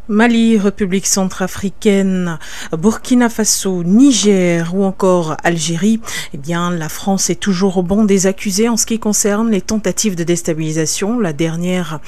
Mali, République centrafricaine, Burkina Faso, Niger ou encore Algérie, eh bien, la France est toujours au banc des accusés en ce qui concerne les tentatives de déstabilisation. La dernière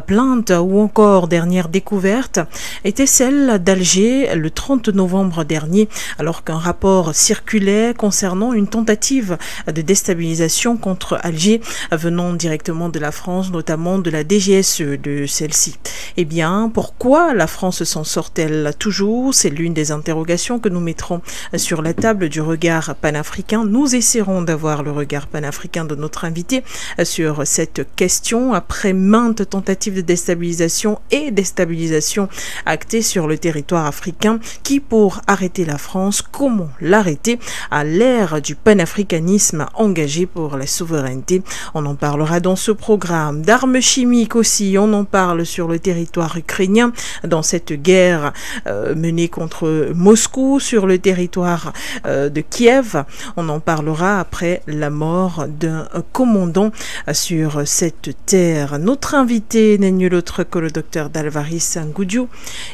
plainte ou encore dernière découverte était celle d'Alger le 30 novembre dernier, alors qu'un rapport circulait concernant une tentative de déstabilisation contre Alger venant directement de la France, notamment de la DGSE de celle-ci. Eh bien, pourquoi la France s'en sort-elle toujours? C'est l'une des interrogations que nous mettrons sur la table du regard panafricain. Nous essaierons d'avoir le regard panafricain de notre invité sur cette question après maintes tentatives de déstabilisation et déstabilisation actées sur le territoire africain. Qui pour arrêter la France? Comment l'arrêter à l'ère du panafricanisme engagé pour la souveraineté? On en parlera dans ce programme. D'armes chimiques aussi, on en parle sur le territoire ukrainien dans cette guerre menée contre Moscou sur le territoire de Kiev. On en parlera après la mort d'un commandant sur cette terre. Notre invité n'est nul autre que le docteur Dalvaris Ngoudiou.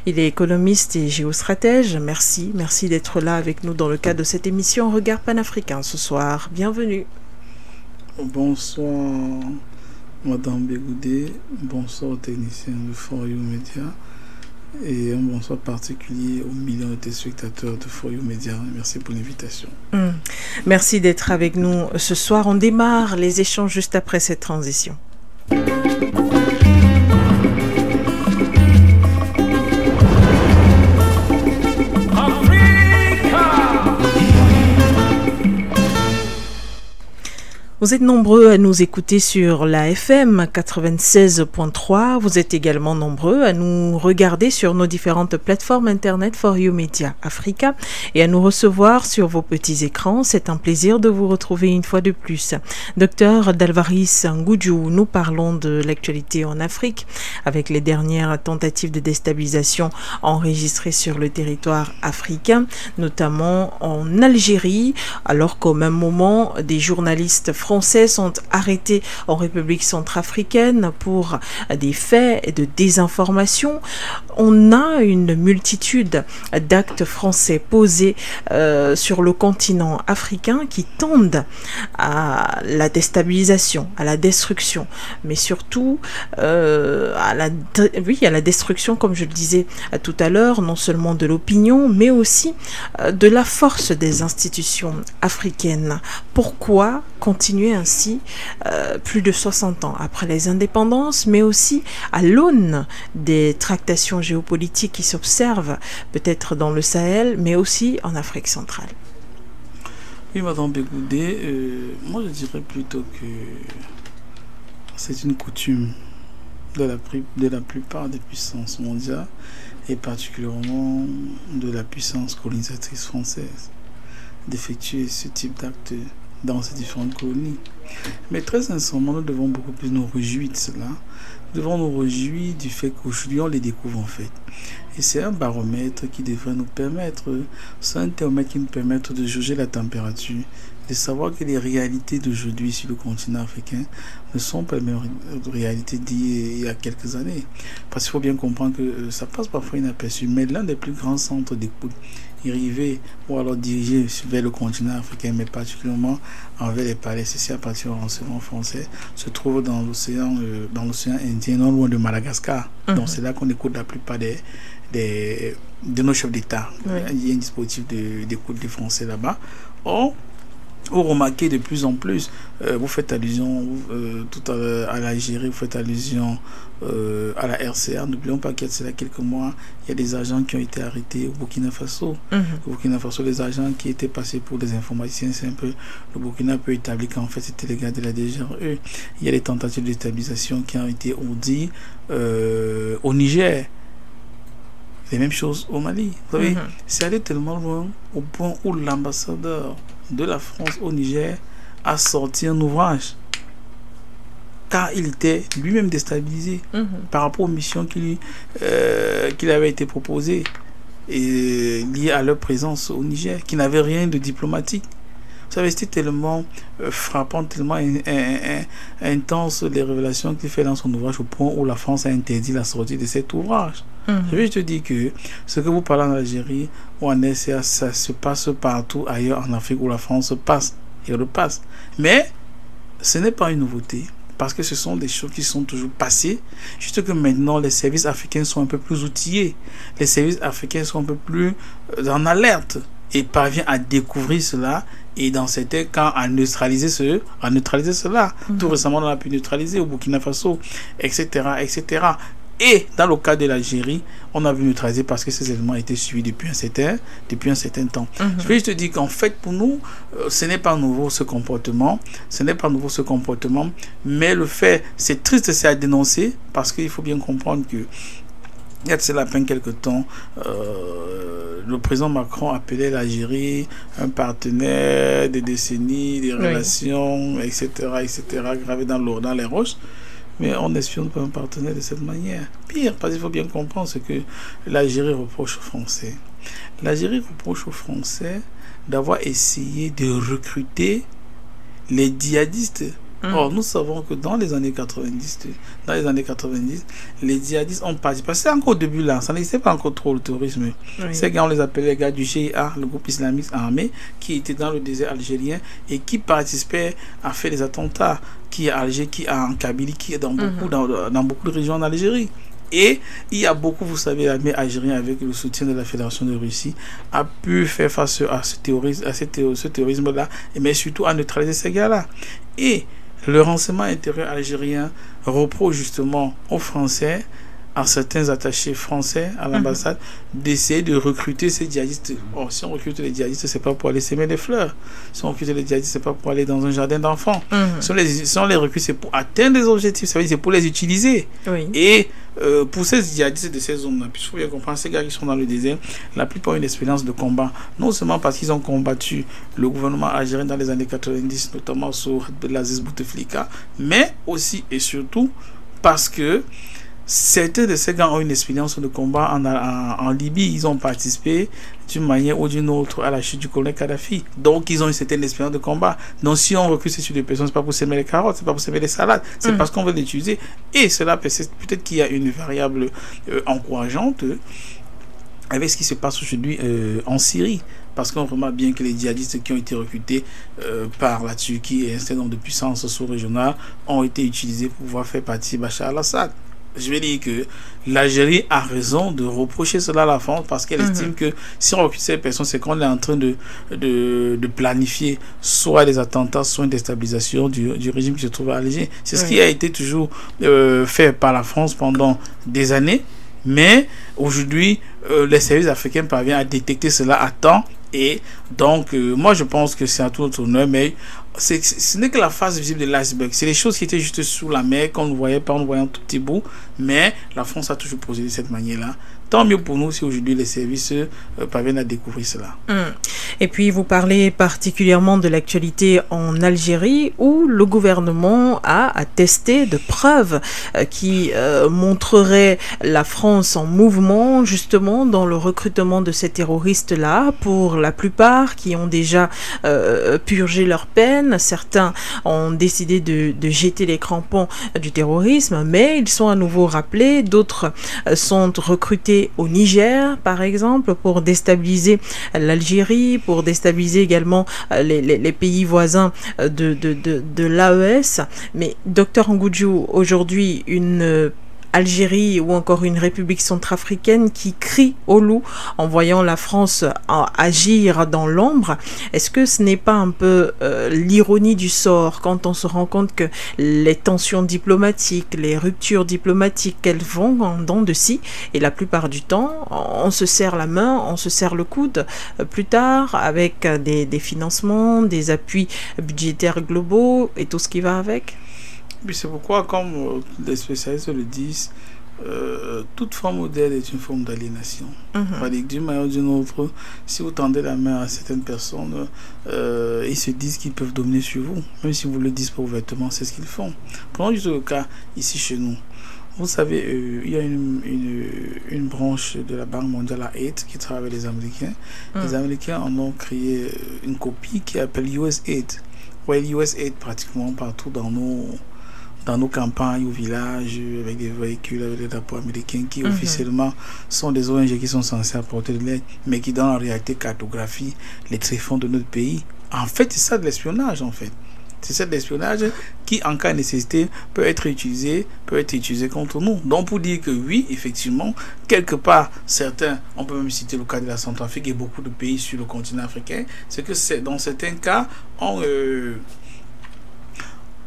Il est économiste et géostratège. Merci d'être là avec nous dans le cadre de cette émission Regard panafricain ce soir. Bienvenue. Bonsoir Madame Bégoudé, bonsoir aux techniciens de For You Media et un bonsoir particulier aux millions de téléspectateurs de For You Media. Merci pour l'invitation. Merci d'être avec nous ce soir. On démarre les échanges juste après cette transition. Vous êtes nombreux à nous écouter sur la FM 96.3. Vous êtes également nombreux à nous regarder sur nos différentes plateformes internet For You Media Africa et à nous recevoir sur vos petits écrans. C'est un plaisir de vous retrouver une fois de plus. Docteur Dalvaris Ngoudiou, nous parlons de l'actualité en Afrique avec les dernières tentatives de déstabilisation enregistrées sur le territoire africain, notamment en Algérie, alors qu'au même moment, des journalistes français sont arrêtés en République centrafricaine pour des faits de désinformation. On a une multitude d'actes français posés sur le continent africain qui tendent à la déstabilisation, à la destruction, mais surtout à la destruction, comme je le disais tout à l'heure, non seulement de l'opinion, mais aussi de la force des institutions africaines. Pourquoi continuer ainsi plus de 60 ans après les indépendances, mais aussi à l'aune des tractations géopolitiques qui s'observent peut-être dans le Sahel, mais aussi en Afrique centrale? Oui, Madame Bégoudé, moi je dirais plutôt que c'est une coutume de la plupart des puissances mondiales et particulièrement de la puissance colonisatrice française d'effectuer ce type d'acte dans ces différentes colonies. Mais très sincèrement, nous devons beaucoup plus nous réjouir de cela. Nous devons nous réjouir du fait qu'aujourd'hui on les découvre en fait. Et c'est un baromètre qui devrait nous permettre, c'est un thermomètre qui nous permet de jauger la température, de savoir que les réalités d'aujourd'hui sur le continent africain ne sont pas les mêmes réalités d'il y a quelques années. Parce qu'il faut bien comprendre que ça passe parfois inaperçu, mais l'un des plus grands centres d'écoute arrivé ou alors dirigé vers le continent africain, mais particulièrement envers les palais, c'est à partir du renseignement français, se trouve dans l'océan Indien, non loin de Madagascar. Donc c'est là qu'on écoute la plupart de nos chefs d'État. Il y a un dispositif d'écoute des Français là-bas. Or, vous remarquez de plus en plus, vous faites allusion tout à l'Algérie, vous faites allusion à la RCA. N'oublions pas qu'il y a quelques mois, il y a des agents qui ont été arrêtés au Burkina Faso. Au Burkina Faso, les agents qui étaient passés pour des informaticiens, c'est un peu le Burkina peut établir qu'en fait c'était les gars de la DGRE. Il y a des tentatives de stabilisation qui ont été ordies au Niger. Les mêmes choses au Mali. Vous savez, c'est allé tellement loin au point où l'ambassadeur de la France au Niger a sorti un ouvrage car il était lui-même déstabilisé par rapport aux missions qui avait été proposées et liées à leur présence au Niger, qui n'avait rien de diplomatique. Ça avait été tellement frappant, tellement intense, les révélations qu'il fait dans son ouvrage, au point où la France a interdit la sortie de cet ouvrage. Je vais te dire que ce que vous parlez en Algérie ou en RCA, ça se passe partout ailleurs en Afrique où la France passe et repasse. Mais ce n'est pas une nouveauté, parce que ce sont des choses qui sont toujours passées. Juste que maintenant, les services africains sont un peu plus outillés. Les services africains sont un peu plus en alerte et parviennent à découvrir cela et dans certains cas à neutraliser cela. Tout récemment, on a pu neutraliser au Burkina Faso, etc., etc. Et dans le cas de l'Algérie, on a vu neutraliser parce que ces éléments étaient suivis depuis un certain temps. Je vais te dire qu'en fait, pour nous, ce n'est pas nouveau ce comportement. Mais le fait, c'est triste, c'est à dénoncer, parce qu'il faut bien comprendre que il y a de cela à peine quelques temps, le président Macron appelait l'Algérie un partenaire des décennies, des relations, etc., gravées dans les roches. Mais on n'espionne pas un partenaire de cette manière. Pire, parce qu'il faut bien comprendre ce que l'Algérie reproche aux Français. L'Algérie reproche aux Français d'avoir essayé de recruter les djihadistes. Or, nous savons que dans les années 90, les djihadistes ont participé. Parce que c'est encore au début là, ça n'existait pas encore trop le terrorisme. Ces gars, on les appelait les gars du GIA, le groupe islamique armé, qui était dans le désert algérien et qui participaient à faire des attentats, qui à Alger, qui en Kabylie, qui est dans beaucoup de régions en Algérie. Et il y a beaucoup, vous savez, l'armée algérienne, avec le soutien de la Fédération de Russie, a pu faire face à ce terrorisme-là, mais surtout à neutraliser ces gars-là. Et le renseignement intérieur algérien reproche justement aux Français, à certains attachés français à l'ambassade, d'essayer de recruter ces djihadistes. Or, si on recrute les djihadistes, c'est pas pour aller s'aimer des fleurs. Si on recrute les djihadistes, c'est pas pour aller dans un jardin d'enfants. Si on les recrute, c'est pour atteindre des objectifs. Ça veut dire c'est pour les utiliser. Et pour ces djihadistes de ces zones-là, puis il faut bien comprendre, ces gars qui sont dans le désert, la plupart ont une expérience de combat. Non seulement parce qu'ils ont combattu le gouvernement algérien dans les années 90, notamment sur Abdelaziz Bouteflika, mais aussi et surtout parce que certains de ces gars ont une expérience de combat en Libye. Ils ont participé d'une manière ou d'une autre à la chute du colonel Kadhafi. Donc, ils ont une certaine expérience de combat. Donc, si on recrute ces types de personnes, ce n'est pas pour s'aimer les carottes, ce n'est pas pour s'aimer les salades, c'est parce qu'on veut l'utiliser. Et cela, peut-être qu'il y a une variable encourageante avec ce qui se passe aujourd'hui en Syrie. Parce qu'on remarque bien que les djihadistes qui ont été recrutés par la Turquie et un certain nombre de puissances sous-régionales ont été utilisés pour pouvoir faire partie de Bachar al-Assad. Je vais dire que l'Algérie a raison de reprocher cela à la France, parce qu'elle estime que si on recrute ces personnes, c'est qu'on est en train de planifier soit des attentats, soit une déstabilisation du régime qui se trouve à Alger. C'est ce qui a été toujours fait par la France pendant des années, mais aujourd'hui, les services africains parviennent à détecter cela à temps. Et donc, moi je pense que c'est un tout autre honneur, mais ce n'est que la face visible de l'iceberg. C'est les choses qui étaient juste sous la mer, qu'on ne voyait pas, on voyait un tout petit bout, mais la France a toujours procédé de cette manière-là. Tant mieux pour nous si aujourd'hui les services parviennent à découvrir cela. Et puis vous parlez particulièrement de l'actualité en Algérie, où le gouvernement a attesté de preuves qui montreraient la France en mouvement justement dans le recrutement de ces terroristes-là, pour la plupart qui ont déjà purgé leur peine. Certains ont décidé de jeter les crampons du terrorisme, mais ils sont à nouveau rappelés. D'autres sont recrutés au Niger, par exemple, pour déstabiliser l'Algérie, pour déstabiliser également les pays voisins de l'AES. Mais Dr Ngoudjou, aujourd'hui, une Algérie ou encore une République centrafricaine qui crie au loup en voyant la France agir dans l'ombre. Est-ce que ce n'est pas un peu l'ironie du sort quand on se rend compte que les tensions diplomatiques, les ruptures diplomatiques, elles vont en dents de scie, et la plupart du temps on se serre la main, on se serre le coude plus tard avec des financements, des appuis budgétaires globaux et tout ce qui va avec? Puis c'est pourquoi, comme les spécialistes le disent, toute forme modèle est une forme d'aliénation. D'une manière ou d'une autre, si vous tendez la main à certaines personnes, ils se disent qu'ils peuvent dominer sur vous. Même si vous ne le dites pas ouvertement, c'est ce qu'ils font. Prenons juste le cas ici chez nous. Vous savez, il y a une branche de la Banque mondiale à Aid qui travaille avec les Américains. Les Américains en ont créé une copie qui s'appelle USAID. Ouais, USAID pratiquement partout dans nos campagnes, au village, avec des véhicules, avec des drapeaux américains qui officiellement sont des ONG qui sont censés apporter de l'aide, mais qui dans la réalité cartographient les tréfonds de notre pays. En fait, c'est ça de l'espionnage, en fait. C'est ça de l'espionnage qui, en cas de nécessité, peut être utilisé contre nous. Donc, pour dire que oui, effectivement, quelque part, certains, on peut même citer le cas de la Centrafrique et beaucoup de pays sur le continent africain, c'est que dans certains cas,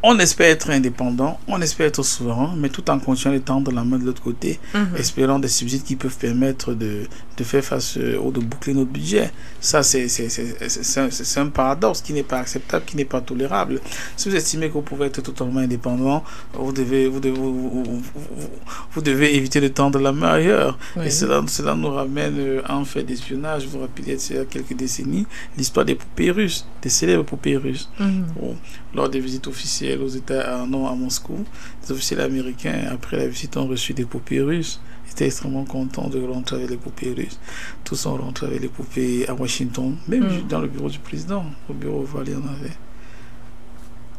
on espère être indépendant, on espère être souverain, mais tout en continuant de tendre la main de l'autre côté, espérant des subsides qui peuvent permettre de faire face ou de boucler notre budget. Ça, c'est un paradoxe qui n'est pas acceptable, qui n'est pas tolérable. Si vous estimez que vous pouvez être totalement indépendant, vous devez éviter de tendre la main ailleurs. Oui. Et cela nous ramène à un fait d'espionnage. Je vous rappelle, il y a quelques décennies, l'histoire des poupées russes, des célèbres poupées russes. Bon, lors des visites officielles aux États, à Moscou, les officiels américains, après la visite, ont reçu des poupées russes. Ils étaient extrêmement contents de rentrer avec les poupées russes. Tous sont rentrés avec les poupées à Washington, même dans le bureau du président. Au bureau ovale, il y en avait.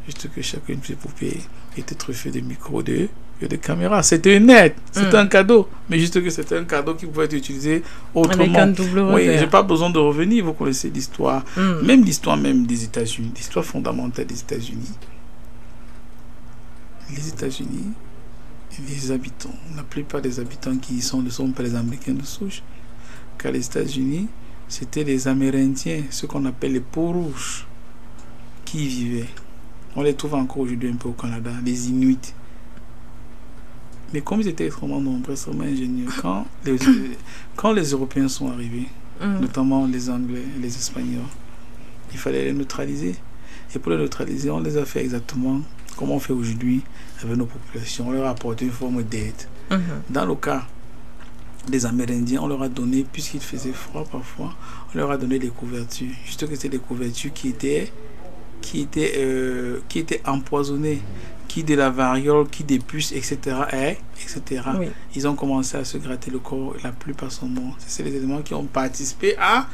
Juste que chacune de ces poupées était truffée de micros et de caméras. C'était net, c'était un cadeau. Mais juste que c'était un cadeau qui pouvait être utilisé autrement. Avec un double revers. Oui, j'ai pas besoin de revenir. Vous connaissez l'histoire, même l'histoire même des États-Unis, l'histoire fondamentale des États-Unis. Les États-Unis, les habitants, la plupart des habitants qui y sont ne sont pas les Américains de souche. Car les États-Unis, c'était les Amérindiens, ce qu'on appelle les peaux rouges, qui y vivaient. On les trouve encore aujourd'hui un peu au Canada, les Inuits. Mais comme ils étaient extrêmement nombreux, extrêmement ingénieux, quand les Européens sont arrivés, notamment les Anglais et les Espagnols, il fallait les neutraliser. Et pour les neutraliser, on les a fait exactement comme on fait aujourd'hui avec nos populations. On leur a apporté une forme d'aide. Dans le cas des Amérindiens, on leur a donné, puisqu'il faisait froid parfois, on leur a donné des couvertures. Juste que c'était des couvertures qui étaient empoisonnées, qui de la variole, qui des puces, etc. etc. Oui. Ils ont commencé à se gratter le corps, la plupart sont morts. C'est les éléments qui ont participé à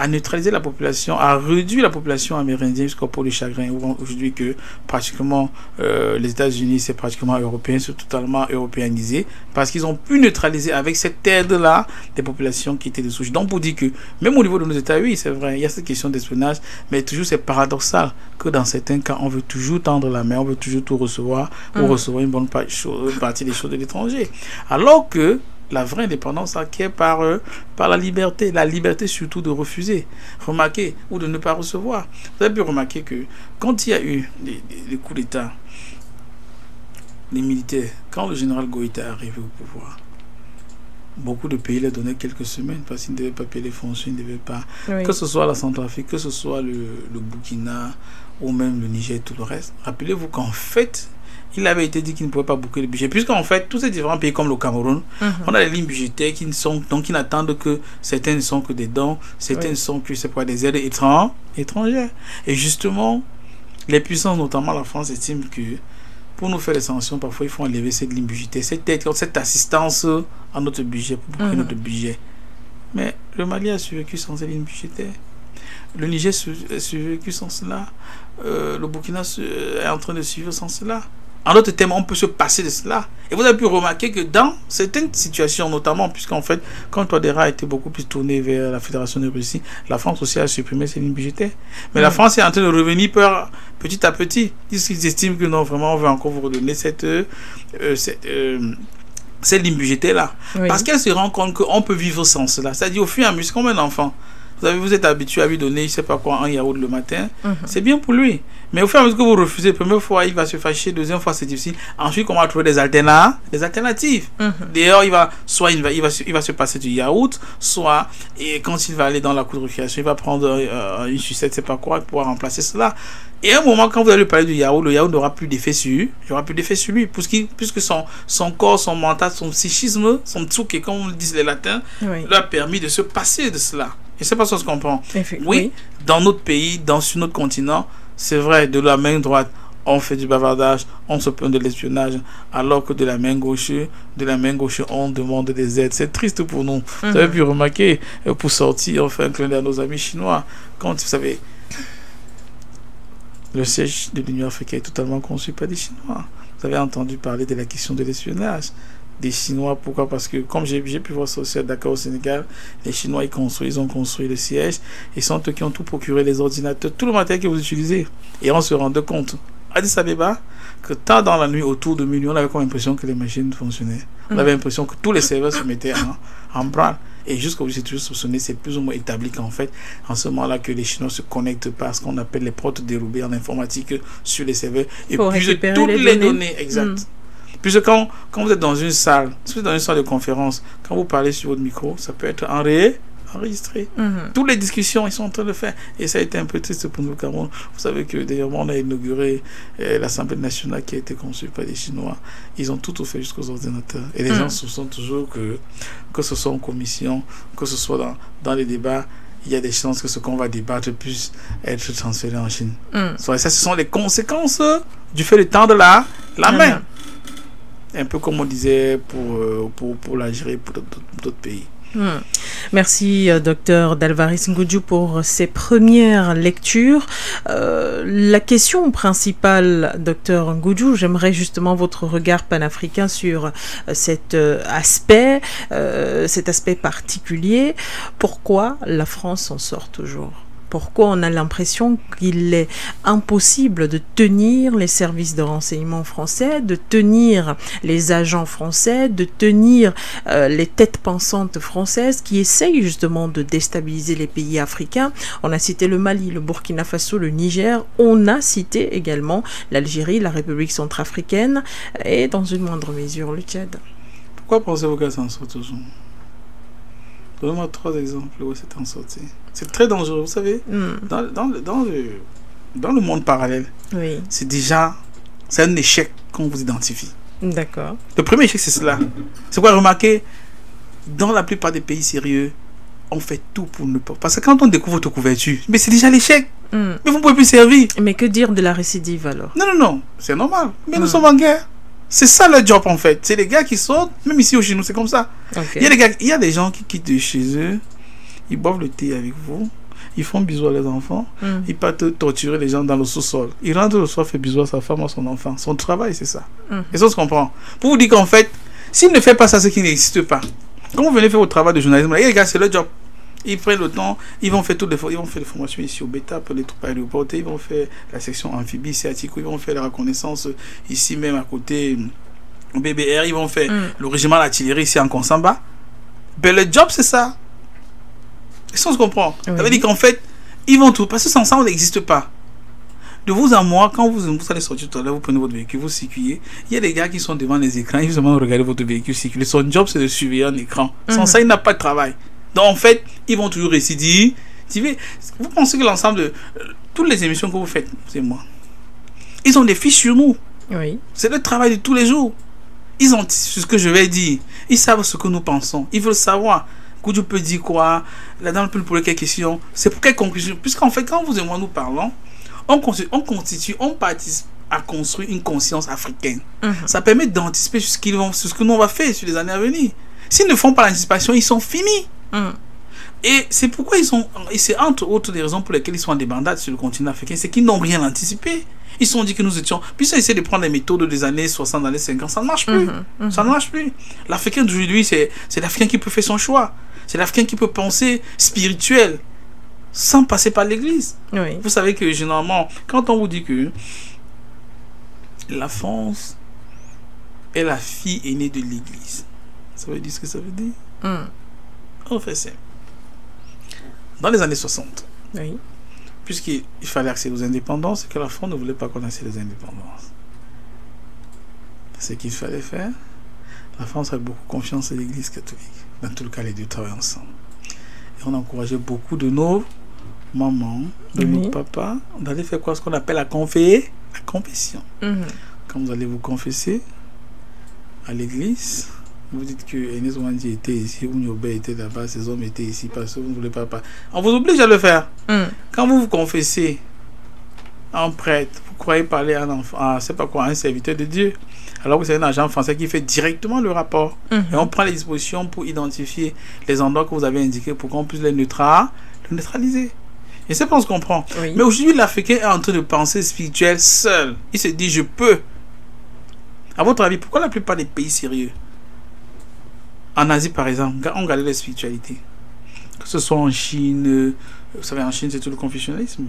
neutraliser la population, à réduire la population amérindienne jusqu'au peau de chagrin. Aujourd'hui que pratiquement les États-Unis, c'est pratiquement européen, c'est totalement européanisé, parce qu'ils ont pu neutraliser avec cette aide-là des populations qui étaient de souche. Donc pour dire que même au niveau de nos États, oui, c'est vrai, il y a cette question d'espionnage, mais toujours c'est paradoxal que dans certains cas, on veut toujours tendre la main, on veut toujours tout recevoir, ou recevoir une bonne partie des choses de l'étranger. Alors que la vraie indépendance acquiert par la liberté surtout de refuser, remarquez, ou de ne pas recevoir. Vous avez pu remarquer que quand il y a eu des coups d'État, les militaires, quand le général Goïta est arrivé au pouvoir, beaucoup de pays leur donnaient quelques semaines parce qu'ils ne devaient pas payer les fonctions, ils ne devaient pas. Oui. Que ce soit la Centrafrique, que ce soit le Burkina ou même le Niger et tout le reste. Rappelez-vous qu'en fait, il avait été dit qu'il ne pouvait pas boucler le budget. Puisqu'en fait, tous ces différents pays comme le Cameroun, on a des lignes budgétaires qui n'attendent que certaines ne sont que des dons, certaines sont que c'est pas des aides étrangères. Et justement, les puissances, notamment la France, estiment que pour nous faire des sanctions, parfois il faut enlever cette ligne budgétaire, cette assistance à notre budget, pour boucler notre budget. Mais le Mali a survécu sans ces lignes budgétaires. Le Niger a survécu sans cela. Le Burkina est en train de suivre sans cela. En d'autres termes, on peut se passer de cela. Et vous avez pu remarquer que dans certaines situations, notamment, puisqu'en fait, quand Touadéra était beaucoup plus tourné vers la Fédération de Russie, la France aussi a supprimé ses lignes budgétaires. Mais la France est en train de revenir petit à petit. Ils estiment que non, vraiment, on veut encore vous redonner cette ligne budgétaire-là. Oui. Parce qu'elle se rend compte qu'on peut vivre sans cela. C'est-à-dire, au fur et à mesure, comme un enfant, vous êtes habitué à lui donner, je ne sais pas quoi, un yaourt le matin, c'est bien pour lui. Mais au fur et à mesure que vous refusez, première fois, il va se fâcher, deuxième fois, c'est difficile. Ensuite, comment trouver des alternatives. D'ailleurs, il va se passer du yaourt, soit, et quand il va aller dans la cour de récréation, il va prendre une sucette, je ne sais pas quoi, pour pouvoir remplacer cela. Et à un moment, quand vous allez lui parler du yaourt, le yaourt n'aura plus d'effet sur lui, puisque son corps, son mental, son psychisme, son tsuke, comme le disent les latins, lui a permis de se passer de cela. Et c'est pas ça qu'on se comprend. Oui, dans notre pays, sur notre continent, c'est vrai, de la main droite, on fait du bavardage, on se plaint de l'espionnage, alors que de la main gauche, on demande des aides. C'est triste pour nous. Vous avez pu remarquer, pour sortir, on fait un clin d'œil à nos amis chinois. Quand vous savez, le siège de l'Union africaine est totalement conçu par des Chinois. Vous avez entendu parler de la question de l'espionnage des Chinois. Pourquoi? Parce que, comme j'ai pu voir ça aussi à Dakar au Sénégal, les Chinois ils ont construit le siège. Ils sont eux qui ont tout procuré, les ordinateurs, tout le matériel que vous utilisez. Et on se rendait compte, à Addis Abeba, que tard dans la nuit, autour de minuit, on avait comme l'impression que les machines fonctionnaient. On avait l'impression que tous les serveurs se mettaient en branle. Et jusqu'au bout, j'ai toujours soupçonné, c'est plus ou moins établi qu'en fait, en ce moment-là, que les Chinois se connectent pas à ce qu'on appelle les portes dérobées en informatique sur les serveurs. Et puis toutes les données exactes. Puisque quand vous êtes dans une salle, si vous êtes dans une salle de conférence, quand vous parlez sur votre micro, ça peut être enregistré. Toutes les discussions, ils sont en train de faire. Et ça a été un peu triste pour nous, Cameroun. Vous savez que d'ailleurs, on a inauguré l'Assemblée nationale qui a été conçue par les Chinois. Ils ont tout fait jusqu'aux ordinateurs. Et les gens soupçonnent toujours que ce soit en commission, que ce soit dans les débats, il y a des chances que ce qu'on va débattre puisse être transféré en Chine. Ça, ce sont les conséquences du fait de tendre la main. Un peu comme on disait pour l'Algérie et pour d'autres pays. Merci Dr Dalvaris Ngudju pour ces premières lectures. La question principale, Dr Ngudju, j'aimerais justement votre regard panafricain sur cet aspect particulier. Pourquoi la France s'en sort toujours ? Pourquoi on a l'impression qu'il est impossible de tenir les services de renseignement français, de tenir les agents français, de tenir les têtes pensantes françaises qui essayent justement de déstabiliser les pays africains. On a cité le Mali, le Burkina Faso, le Niger. On a cité également l'Algérie, la République centrafricaine et dans une moindre mesure le Tchad. Pourquoi pensez-vous qu'elle s'en sort toujours ? Donnez-moi 3 exemples où c'est en sorti. C'est très dangereux, vous savez. Dans le monde parallèle, c'est un échec qu'on vous identifie. D'accord. Le premier échec, c'est cela. C'est quoi remarquer? Dans la plupart des pays sérieux, on fait tout pour ne pas... Parce que quand on découvre votre couverture, mais c'est déjà l'échec. Mais vous ne pouvez plus servir. Mais que dire de la récidive alors? Non. C'est normal. Mais nous sommes en guerre. C'est ça le job en fait. C'est les gars qui sortent, même ici au chez nous, c'est comme ça. Il y a des gens qui quittent de chez eux, ils boivent le thé avec vous, ils font bisous à leurs enfants, ils partent torturer les gens dans le sous-sol. Ils rentrent le soir, fait bisous à sa femme, à son enfant. Son travail, c'est ça. Et ça, on se comprend. Pour vous dire qu'en fait, s'il ne fait pas ça, c'est qu'il n'existe pas. Quand vous venez faire votre travail de journalisme, les gars, c'est le job. Ils prennent le temps, ils vont faire toutes les formations ici au Beta, pour les troupes aéroportées, ils vont faire la section amphibie, sciatique, ils vont faire la reconnaissance ici même à côté au BBR, ils vont faire le régiment d'artillerie ici en Consamba. Ben le job c'est ça. Et ça on se comprend. Ça veut dire qu'en fait, ils vont tout, parce que sans ça on n'existe pas. De vous à moi, quand vous allez sortir tout à l'heure, vous prenez votre véhicule, vous circulez, il y a des gars qui sont devant les écrans, ils vous demandent de regarder votre véhicule circuler. Son job c'est de surveiller un écran. Sans ça il n'a pas de travail. Donc en fait, ils vont toujours récidiver. Vous pensez que l'ensemble de toutes les émissions que vous faites, c'est moi, ils ont des fiches sur nous. C'est le travail de tous les jours. Ils ont ce que je vais dire. Ils savent ce que nous pensons. Ils veulent savoir. Ngudju peut dire quoi? La dame peut poser quelle question? C'est pour quelle conclusion? Puisqu'en fait, quand vous et moi nous parlons, on participe à construire une conscience africaine. Ça permet d'anticiper sur ce que nous on va faire sur les années à venir. S'ils ne font pas l'anticipation, ils sont finis. Et c'est pourquoi et c'est entre autres des raisons pour lesquelles ils sont en débandade sur le continent africain, c'est qu'ils n'ont rien anticipé. Ils se sont dit que nous étions... Puis ils essaient de prendre les méthodes des années 60, années 50, ça ne marche plus. Ça ne marche plus. L'Africain d'aujourd'hui, c'est l'Africain qui peut faire son choix. C'est l'Africain qui peut penser spirituel sans passer par l'église. Vous savez que généralement, quand on vous dit que la France est la fille aînée de l'église, ça veut dire ce que ça veut dire? On fait simple. Dans les années 60, puisqu'il fallait accéder aux indépendances, et que la France ne voulait pas qu'on accède aux indépendances. Ce qu'il fallait faire, la France avait beaucoup confiance à l'église catholique. Dans tout le cas, les deux travaillent ensemble. Et on encourageait beaucoup de nos mamans, de nos papas, d'aller faire quoi? Ce qu'on appelle la confession. Quand vous allez vous confesser à l'église, vous dites que Enes Wandi était ici, Ounyobe était là-bas, ces hommes étaient ici parce que vous ne voulez pas. On vous oblige à le faire. Quand vous vous confessez en prêtre, vous croyez parler à un enfant, c'est pas quoi, un serviteur de Dieu. Alors que c'est un agent français qui fait directement le rapport. Et on prend les dispositions pour identifier les endroits que vous avez indiqués pour qu'on puisse les neutraliser. Et c'est pas ce qu'on comprend. Oui. Mais aujourd'hui, l'Africain est en train de penser spirituel seul. Il se dit, je peux. À votre avis, pourquoi la plupart des pays sérieux, en Asie par exemple, ont gardé la spiritualité? Que ce soit en Chine, vous savez, en Chine, c'est tout le confucianisme.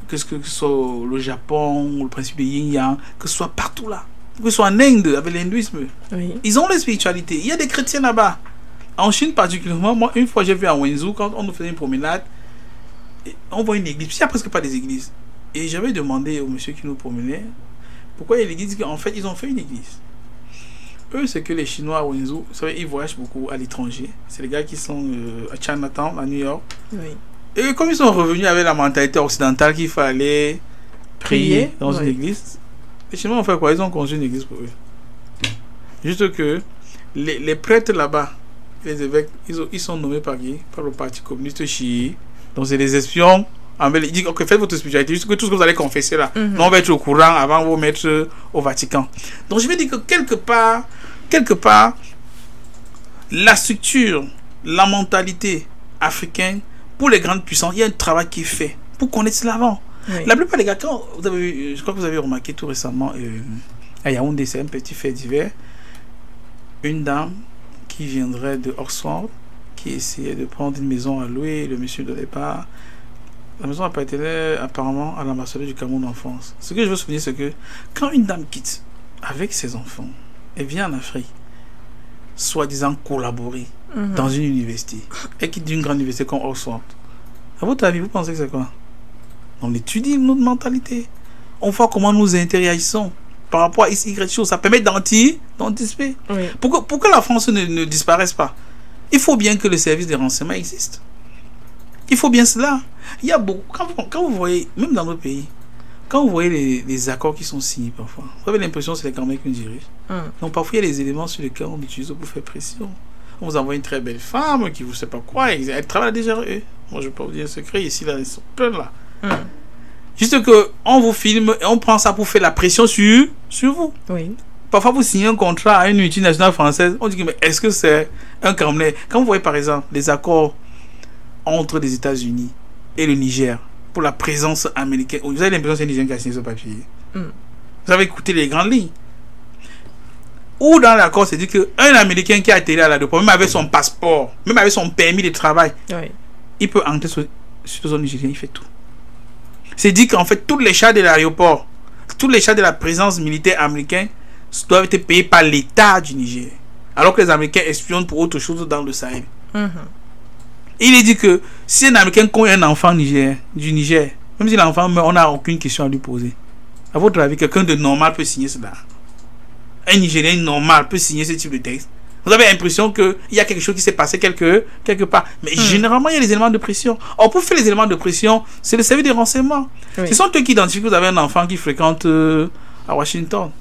Que ce soit le Japon, le principe de yin-yang, que ce soit partout là. Que ce soit en Inde, avec l'hindouisme. Oui. Ils ont la spiritualité. Il y a des chrétiens là-bas. En Chine particulièrement, moi, une fois, j'ai vu à Wenzhou, quand on nous faisait une promenade, on voit une église. Il n'y a presque pas des églises. Et j'avais demandé au monsieur qui nous promenait, pourquoi il y a l'église? En fait, ils ont fait une église. Eux, c'est que les Chinois à Wenzhou, vous savez, ils voyagent beaucoup à l'étranger. C'est les gars qui sont à Chinatown, à New York. Oui. Et comme ils sont revenus avec la mentalité occidentale qu'il fallait prier dans une église, les Chinois ont fait quoi? Ils ont construit une église pour eux. Juste que les prêtres là-bas, les évêques, ils sont nommés par qui? Par le parti communiste chiite. Donc c'est des espions. Ils disent, ok, faites votre spiritualité, juste que tout ce que vous allez confesser là, nous on va être au courant avant de vous mettre au Vatican. Donc je vais dire que quelque part, la structure, la mentalité africaine, pour les grandes puissances, il y a un travail qui est fait pour connaître cela avant. Oui. La plupart des gars, quand vous avez, je crois que vous avez remarqué tout récemment, à Yaoundé, c'est un petit fait divers, une dame qui viendrait de Oxford, qui essayait de prendre une maison à louer, le monsieur de départ. La maison appartenait apparemment à l'ambassadeur du Cameroun en France. Ce que je veux souligner, c'est que quand une dame quitte avec ses enfants et vient en Afrique, soi-disant collaborer dans une université, et quitte d'une grande université comme Oxford, à votre avis, vous pensez que c'est quoi? On étudie notre mentalité. On voit comment nous interagissons par rapport à Y chose. Ça permet d'anticiper. Oui. Pourquoi la France ne disparaisse pas? Il faut bien que le service de renseignement existe. Il faut bien cela. Il y a beaucoup. Quand vous voyez, même dans notre pays, quand vous voyez les accords qui sont signés parfois, vous avez l'impression que c'est les Camerounais qui nous dirigent. Donc parfois il y a des éléments sur lesquels on utilise pour faire pression. On vous envoie une très belle femme qui vous sait pas quoi, elle travaille déjà. Moi je ne vais pas vous dire un secret, ici là, ils sont pleins là. Juste que on vous filme et on prend ça pour faire la pression sur vous. Oui. Parfois vous signez un contrat à une multinationale française, on dit que mais est-ce que c'est un Camerounais? Quand vous voyez par exemple les accords entre les États-Unis et le Niger pour la présence américaine, vous avez l'impression que c'est un Nigérien qui a signé ce papier. Vous avez écouté les grandes lignes. Ou dans l'accord, c'est dit qu'un Américain qui a atterri à l'aéroport, même avec son passeport, même avec son permis de travail, il peut entrer sur le zone nigérienne, il fait tout. C'est dit qu'en fait, tous les chats de l'aéroport, tous les chats de la présence militaire américaine doivent être payés par l'État du Niger. Alors que les Américains espionnent pour autre chose dans le Sahel. Il est dit que si un Américain connaît un enfant du Niger, même si l'enfant meurt, on n'a aucune question à lui poser. À votre avis, quelqu'un de normal peut signer cela? Un Nigérien normal peut signer ce type de texte? Vous avez l'impression qu'il y a quelque chose qui s'est passé quelque part. Mais généralement, il y a des éléments de pression. Or, pour faire les éléments de pression, c'est le service de renseignement. Oui. Ce sont eux qui identifient que vous avez un enfant qui fréquente à Washington.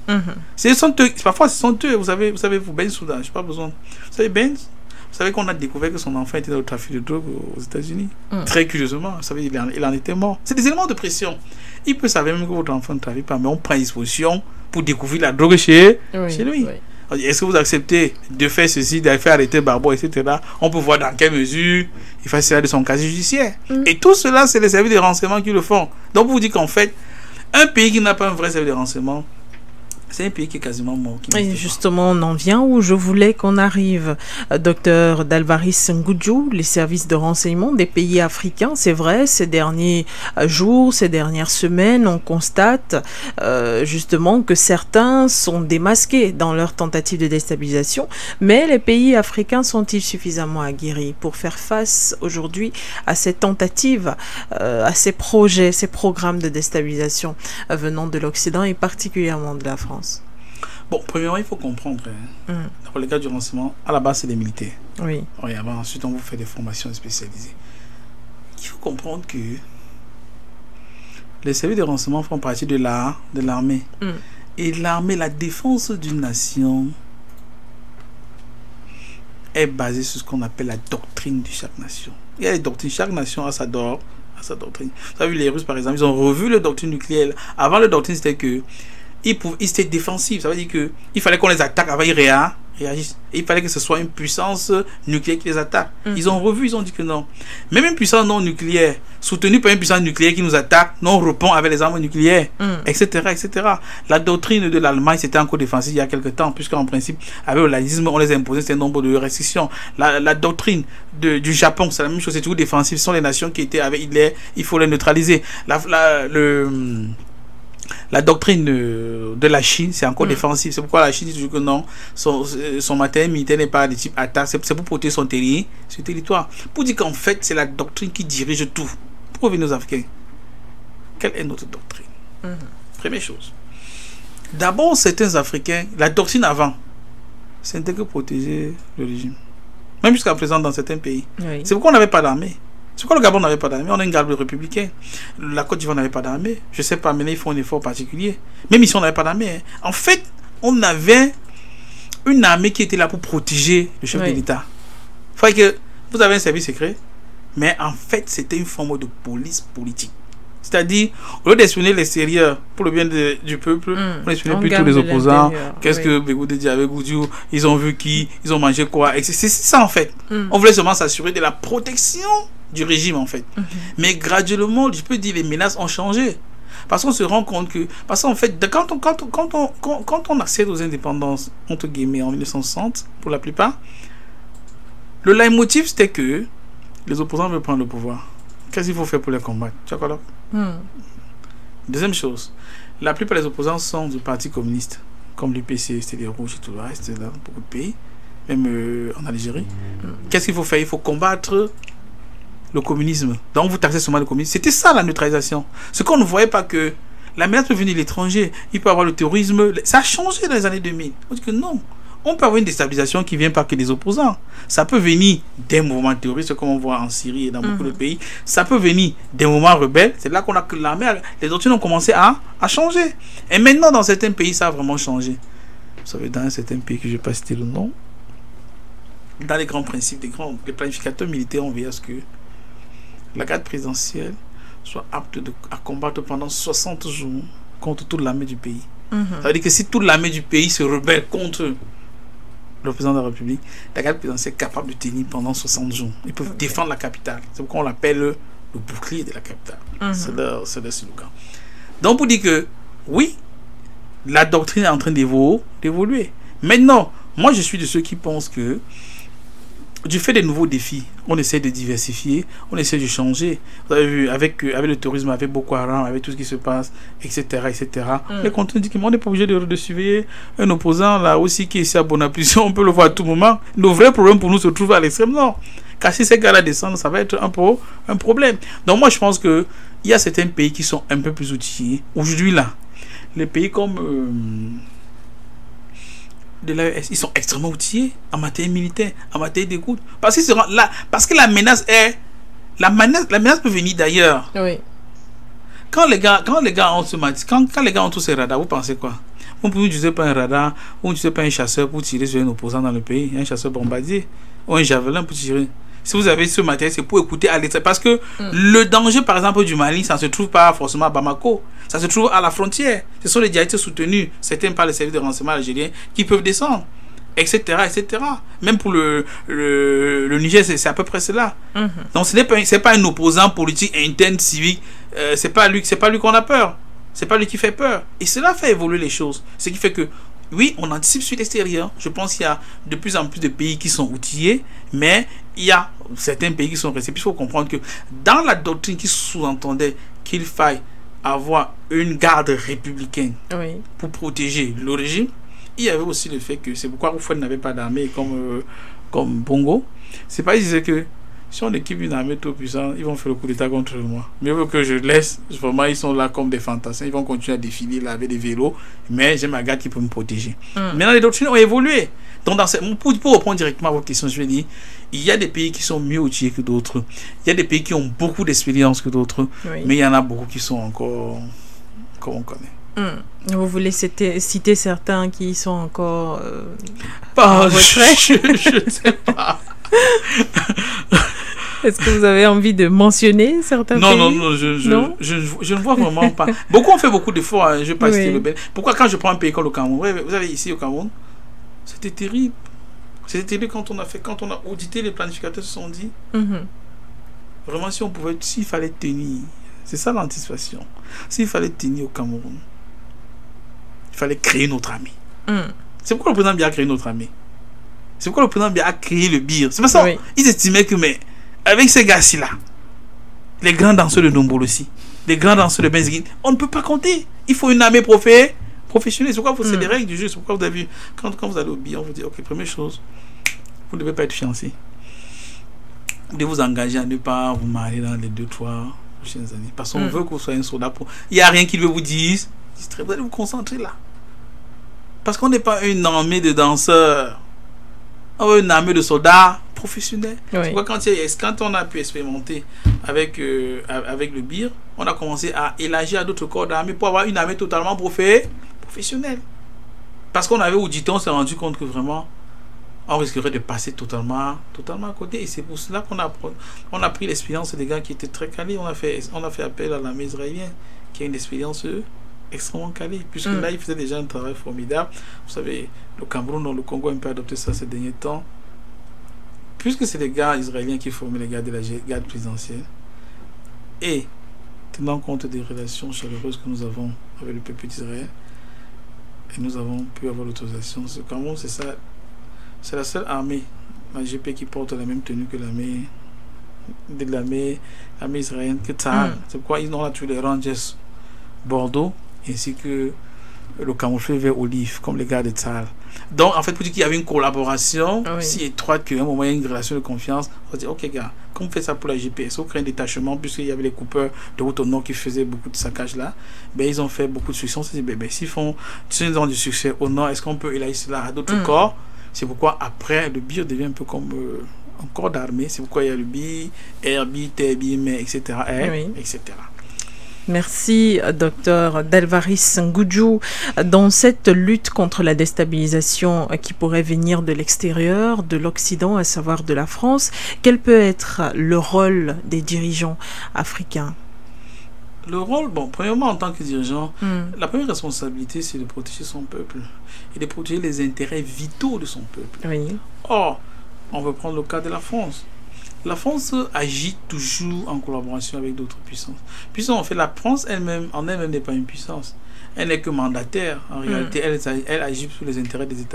Parfois, ce sont eux. Vous savez, vous, Ben Soudan, je n'ai pas besoin. Vous savez, Ben, vous savez qu'on a découvert que son enfant était dans le trafic de drogue aux États-Unis. Très curieusement, vous savez, il en était mort. C'est des éléments de pression. Il peut savoir même que votre enfant ne trafique pas, mais on prend disposition pour découvrir la drogue chez lui. Oui. Est-ce que vous acceptez de faire ceci, de faire arrêter Barbo, etc. On peut voir dans quelle mesure il fait cela de son casier judiciaire. Et tout cela, c'est les services de renseignement qui le font. Donc, vous dites qu'en fait, un pays qui n'a pas un vrai service de renseignement, c'est un pays qui est quasiment mort. Et justement, on en vient où je voulais qu'on arrive. Docteur Dalvaris Ngoudjou, les services de renseignement des pays africains, c'est vrai, ces derniers jours, ces dernières semaines, on constate justement que certains sont démasqués dans leur tentative de déstabilisation, mais les pays africains sont-ils suffisamment aguerris pour faire face aujourd'hui à ces tentatives, à ces projets, ces programmes de déstabilisation venant de l'Occident et particulièrement de la France? Bon, premièrement, il faut comprendre. Dans le cas du renseignement, à la base, c'est des militaires. Oui. Ensuite, on vous fait des formations spécialisées. Il faut comprendre que les services de renseignement font partie de l'armée. Et l'armée, la défense d'une nation est basée sur ce qu'on appelle la doctrine de chaque nation. Il y a les doctrines, chaque nation a à sa doctrine. Vous avez vu les Russes, par exemple, ils ont revu leur doctrine nucléaire. Avant, leur doctrine, c'était que ils étaient défensifs. Ça veut dire qu'il fallait qu'on les attaque avant qu'ils réagissent. Et il fallait que ce soit une puissance nucléaire qui les attaque. Ils ont revu, ils ont dit que non. Même une puissance non nucléaire, soutenue par une puissance nucléaire qui nous attaque, non répond avec les armes nucléaires, etc., etc. La doctrine de l'Allemagne, c'était encore défensif il y a quelque temps, puisqu'en principe, avec le nazisme, on les imposait un nombre de restrictions. La doctrine du Japon, c'est la même chose, c'est toujours défensif. Ce sont les nations qui étaient avec Hitler, il faut les neutraliser. La doctrine de la Chine, c'est encore défensif. C'est pourquoi la Chine dit toujours que non, son matériel militaire n'est pas de type attaque. C'est pour protéger son territoire. Pour dire qu'en fait, c'est la doctrine qui dirige tout. Pour revenir aux Africains, quelle est notre doctrine? Première chose. D'abord, certains Africains, la doctrine avant, c'était que protéger le régime. Même jusqu'à présent dans certains pays. Oui. C'est pourquoi on n'avait pas d'armée. C'est pourquoi le Gabon n'avait pas d'armée. On a une garde républicaine. La Côte d'Ivoire n'avait pas d'armée. Je ne sais pas, mais là, ils font un effort particulier. Même ici, on n'avait pas d'armée. Hein. En fait, on avait une armée qui était là pour protéger le chef de l'État. Il fallait que vous avez un service secret, mais en fait, c'était une forme de police politique. C'est-à-dire, au lieu d'espionner l'extérieur pour le bien du peuple, on espionnait plus tous les opposants. Qu'est-ce que Bégoud dit avec Goudiou? Ils ont vu qui? Ils ont mangé quoi? C'est ça, en fait. On voulait seulement s'assurer de la protection du régime, en fait. Mais graduellement, je peux dire, les menaces ont changé. Parce qu'on se rend compte que... Parce qu'en fait, quand on accède aux indépendances, entre guillemets, en 1960, pour la plupart, le leitmotiv, c'était que les opposants veulent prendre le pouvoir. Qu'est-ce qu'il faut faire pour les combattre? Tu vois quoi là? Deuxième chose, la plupart des opposants sont du Parti communiste, comme l'UPC, c'était les Rouges et tout le reste, dans beaucoup de pays, même en Algérie. Qu'est-ce qu'il faut faire? Il faut combattre le communisme. Donc vous taxez seulement le communisme. C'était ça la neutralisation. Ce qu'on ne voyait pas, que la menace peut venir de l'étranger, il peut avoir le terrorisme. Ça a changé dans les années 2000. On dit que non. On peut avoir une déstabilisation qui vient pas que des opposants. Ça peut venir des mouvements terroristes, comme on voit en Syrie et dans beaucoup de pays. Ça peut venir des mouvements rebelles. C'est là qu'on a que l'armée, les doctrines ont commencé à changer. Et maintenant, dans certains pays, ça a vraiment changé. Vous savez, dans certains pays que je ne vais pas citer le nom, dans les grands principes, les planificateurs militaires ont veillé à ce que la garde présidentielle soit apte à combattre pendant 60 jours contre toute l'armée du pays. Ça veut dire que si toute l'armée du pays se rebelle contre le président de la République, la garde présidentielle est capable de tenir pendant 60 jours. Ils peuvent défendre la capitale. C'est pourquoi on l'appelle le bouclier de la capitale. C'est leur slogan. Donc pour dire que oui, la doctrine est en train d'évoluer. Maintenant, moi je suis de ceux qui pensent que du fait des nouveaux défis, on essaie de diversifier, on essaie de changer. Vous avez vu, avec le terrorisme, avec Boko Haram, avec tout ce qui se passe, etc., etc. Les contenus disent qu'on n'est pas obligé de surveiller un opposant là aussi qui est ici à Bonaparte. On peut le voir à tout moment. Le vrai problème pour nous se trouve à l'extrême nord. Car si ces gars-là descendent, ça va être un problème. Donc moi, je pense qu'il y a certains pays qui sont un peu plus outillés. Aujourd'hui, là, les pays comme... de l'AES, ils sont extrêmement outillés en matière militaire, en matière d'écoute. Parce que la menace est... La menace peut venir d'ailleurs. Oui. Quand les gars ont quand les gars ont tous ces radars, vous pensez quoi? Vous ne utilisez pas un radar, vous n'utilisez pas un chasseur pour tirer sur un opposant dans le pays, un chasseur bombardier, ou un javelin pour tirer. Si vous avez ce matériel, c'est pour écouter à l'extérieur. Parce que le danger, par exemple, du Mali, ça ne se trouve pas forcément à Bamako. Ça se trouve à la frontière. Ce sont les djihadistes soutenus, certains par les services de renseignement algériens, qui peuvent descendre, etc., etc. Même pour le Niger, c'est à peu près cela. Donc, ce n'est pas un opposant politique interne, civique. C'est pas lui qu'on a peur. C'est pas lui qui fait peur. Et cela fait évoluer les choses. Ce qui fait que oui, on anticipe sur l'extérieur. Je pense qu'il y a de plus en plus de pays qui sont outillés, mais il y a certains pays qui sont réceptifs. Il faut comprendre que dans la doctrine qui sous-entendait qu'il faille avoir une garde républicaine pour protéger le régime, il y avait aussi le fait que c'est pourquoi Oufouane n'avait pas d'armée comme Bongo. C'est pas, ils disaient que si on équipe une armée trop puissante, ils vont faire le coup d'état contre moi. Mieux vaut que je laisse, vraiment, ils sont là comme des fantassins, ils vont continuer à défiler là avec des vélos, mais j'ai ma garde qui peut me protéger. Maintenant, les doctrines ont évolué. Donc, pour répondre directement à votre question, je vais dire, il y a des pays qui sont mieux outillés que d'autres. Il y a des pays qui ont beaucoup d'expérience que d'autres, mais il y en a beaucoup qui sont encore, comme on connaît. Vous voulez citer certains qui sont encore je ne sais pas. Est-ce que vous avez envie de mentionner certains pays? Non, je ne vois vraiment pas. Beaucoup ont fait beaucoup d'efforts, je ne vais pas citer le Bénin. Pourquoi quand je prends un pays comme le Cameroun, vous avez ici au Cameroun, c'était terrible. C'était terrible quand on a audité, les planificateurs se sont dit, vraiment s'il fallait tenir, c'est ça l'anticipation. S'il fallait tenir au Cameroun, il fallait créer notre armée. C'est pourquoi le président Biya a créé notre armée. C'est pourquoi le président Biya a créé le BIR. C'est pas ça. Ils estimaient que, mais avec ces gars-ci là, les grands danseurs de Ndombolo aussi, les grands danseurs de Benzigui, on ne peut pas compter. Il faut une armée professionnelle. C'est pourquoi c'est des règles du jeu. C'est pourquoi vous avez vu, quand vous allez au BIR, on vous dit, ok, première chose, vous ne devez pas être fiancé. Vous devez vous engager à ne pas vous marier dans les 2-3 prochaines années. Parce qu'on veut que vous soyez un soldat. Il n'y a rien qui veut vous dire. Vous allez vous concentrer là. Parce qu'on n'est pas une armée de danseurs. On est une armée de soldats professionnels. C'est pourquoi quand on a pu expérimenter avec le BIR, on a commencé à élargir à d'autres corps d'armée pour avoir une armée totalement professionnelle. Parce qu'on avait audité, on s'est rendu compte que vraiment, on risquerait de passer totalement à côté. Et c'est pour cela qu'on a pris l'expérience des gars qui étaient très calés. On a fait appel à l'armée israélienne, qui a une expérience extrêmement calée. Puisque là, ils faisaient déjà un travail formidable. Vous savez, le Cameroun, dans le Congo, a un peu adopté ça ces derniers temps. Puisque c'est les gars israéliens qui formaient les gars de la garde présidentielle. Et, tenant compte des relations chaleureuses que nous avons avec le peuple d'Israël, et nous avons pu avoir l'autorisation. Le Cameroun, c'est ça. C'est la seule armée, la GP, qui porte la même tenue que l'armée israélienne, que Tzahal. C'est pourquoi ils ont là tous les Rangers Bordeaux, ainsi que le camouflet vert olive, comme les gars de Tzahal. Donc, en fait, pour dire qu'il y avait une collaboration si étroite qu'à un moment, il y a une relation de confiance, on va dire, ok, gars, comme on fait ça pour la GPS, on crée un détachement, puisqu'il y avait les coupeurs de route au nord qui faisaient beaucoup de saccage là, ben, ils ont fait beaucoup de succès. On s'est dit, s'ils ont du succès au nord, est-ce qu'on peut élargir cela à d'autres corps? C'est pourquoi, après, le BIR devient un peu comme un corps d'armée. C'est pourquoi il y a le BIR, Air BIR, Terre BIR, mais etc. etc. Merci, docteur Delvaris Ngudjou. Dans cette lutte contre la déstabilisation qui pourrait venir de l'extérieur, de l'Occident, à savoir de la France, quel peut être le rôle des dirigeants africains? Le rôle, premièrement, en tant que dirigeant, la première responsabilité, c'est de protéger son peuple et de protéger les intérêts vitaux de son peuple. Or, on veut prendre le cas de la France. La France agit toujours en collaboration avec d'autres puissances. Puisqu'en fait, la France elle-même, en elle-même, n'est pas une puissance. Elle n'est que mandataire. En réalité, elle agit sur les intérêts des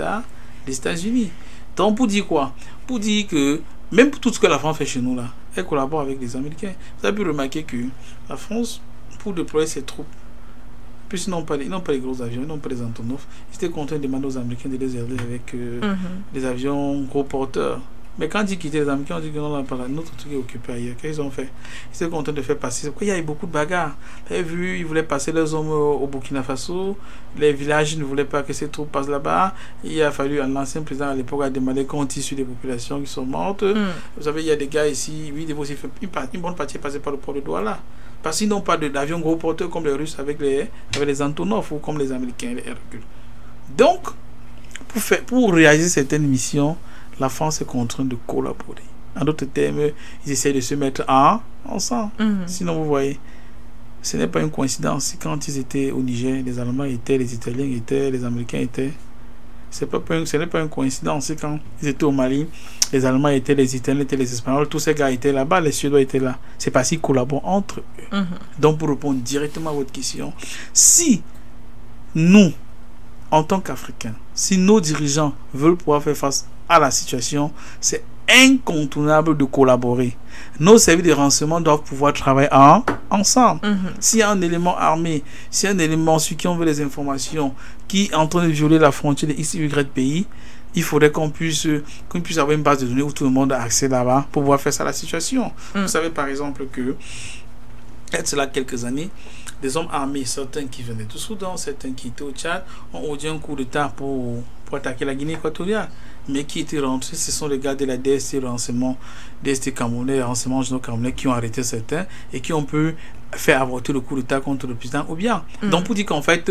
États-Unis. Donc, pour dire quoi? Pour dire que, même pour tout ce que la France fait chez nous, là, elle collabore avec les Américains. Vous avez pu remarquer que la France, pour déployer ses troupes, puisqu'ils n'ont pas les gros avions, ils n'ont pas les Antonov, ils étaient contraints de demander aux Américains de les aider avec des avions gros porteurs. Mais quand ils quittaient les Américains, on dit que non, notre truc est occupé ailleurs. Qu'est-ce qu'ils ont fait? Ils étaient contents de faire passer. Pourquoi il y a eu beaucoup de bagarres? Vous avez vu, ils voulaient passer leurs hommes au Burkina Faso. Les villages ne voulaient pas que ces troupes passent là-bas. Il a fallu, l'ancien président à l'époque a demandé qu'on tire sur des populations qui sont mortes. Vous savez, il y a des gars ici, oui, ils devaient aussi faire une bonne partie passer par le port de Douala. Parce qu'ils n'ont pas d'avions gros porteurs comme les Russes avec les Antonov ou comme les Américains, les Hercules. Donc, pour réaliser certaines missions, la France est contrainte de collaborer. En d'autres termes, ils essaient de se mettre ensemble. Sinon, vous voyez, ce n'est pas une coïncidence. Quand ils étaient au Niger, les Allemands étaient, les Italiens étaient, les Américains étaient. Ce n'est pas une coïncidence. Quand ils étaient au Mali, les Allemands étaient, les Italiens étaient, les Espagnols, tous ces gars étaient là-bas, les Suédois étaient là. C'est parce qu'ils collaborent entre eux. Donc, pour répondre directement à votre question, si nous, en tant qu'Africains, si nos dirigeants veulent pouvoir faire face à la situation, c'est incontournable de collaborer. Nos services de renseignement doivent pouvoir travailler ensemble. S'il y a un élément armé, s'il y a un élément sur qui on veut les informations, qui est en train de violer la frontière de X, Y pays, il faudrait qu'on puisse avoir une base de données où tout le monde a accès là-bas pour pouvoir faire ça à la situation. Vous savez par exemple que, il y a cela quelques années, des hommes armés, certains qui venaient du Soudan, certains qui étaient au Tchad, ont ordonné un coup d'État pour attaquer la Guinée équatoriale. Mais qui étaient rentrés, ce sont les gars de la DST renseignement, DST camerounais, renseignement généraux camerounais qui ont arrêté certains et qui ont pu faire avorter le coup d'État contre le président ou bien. Donc pour dire qu'en fait,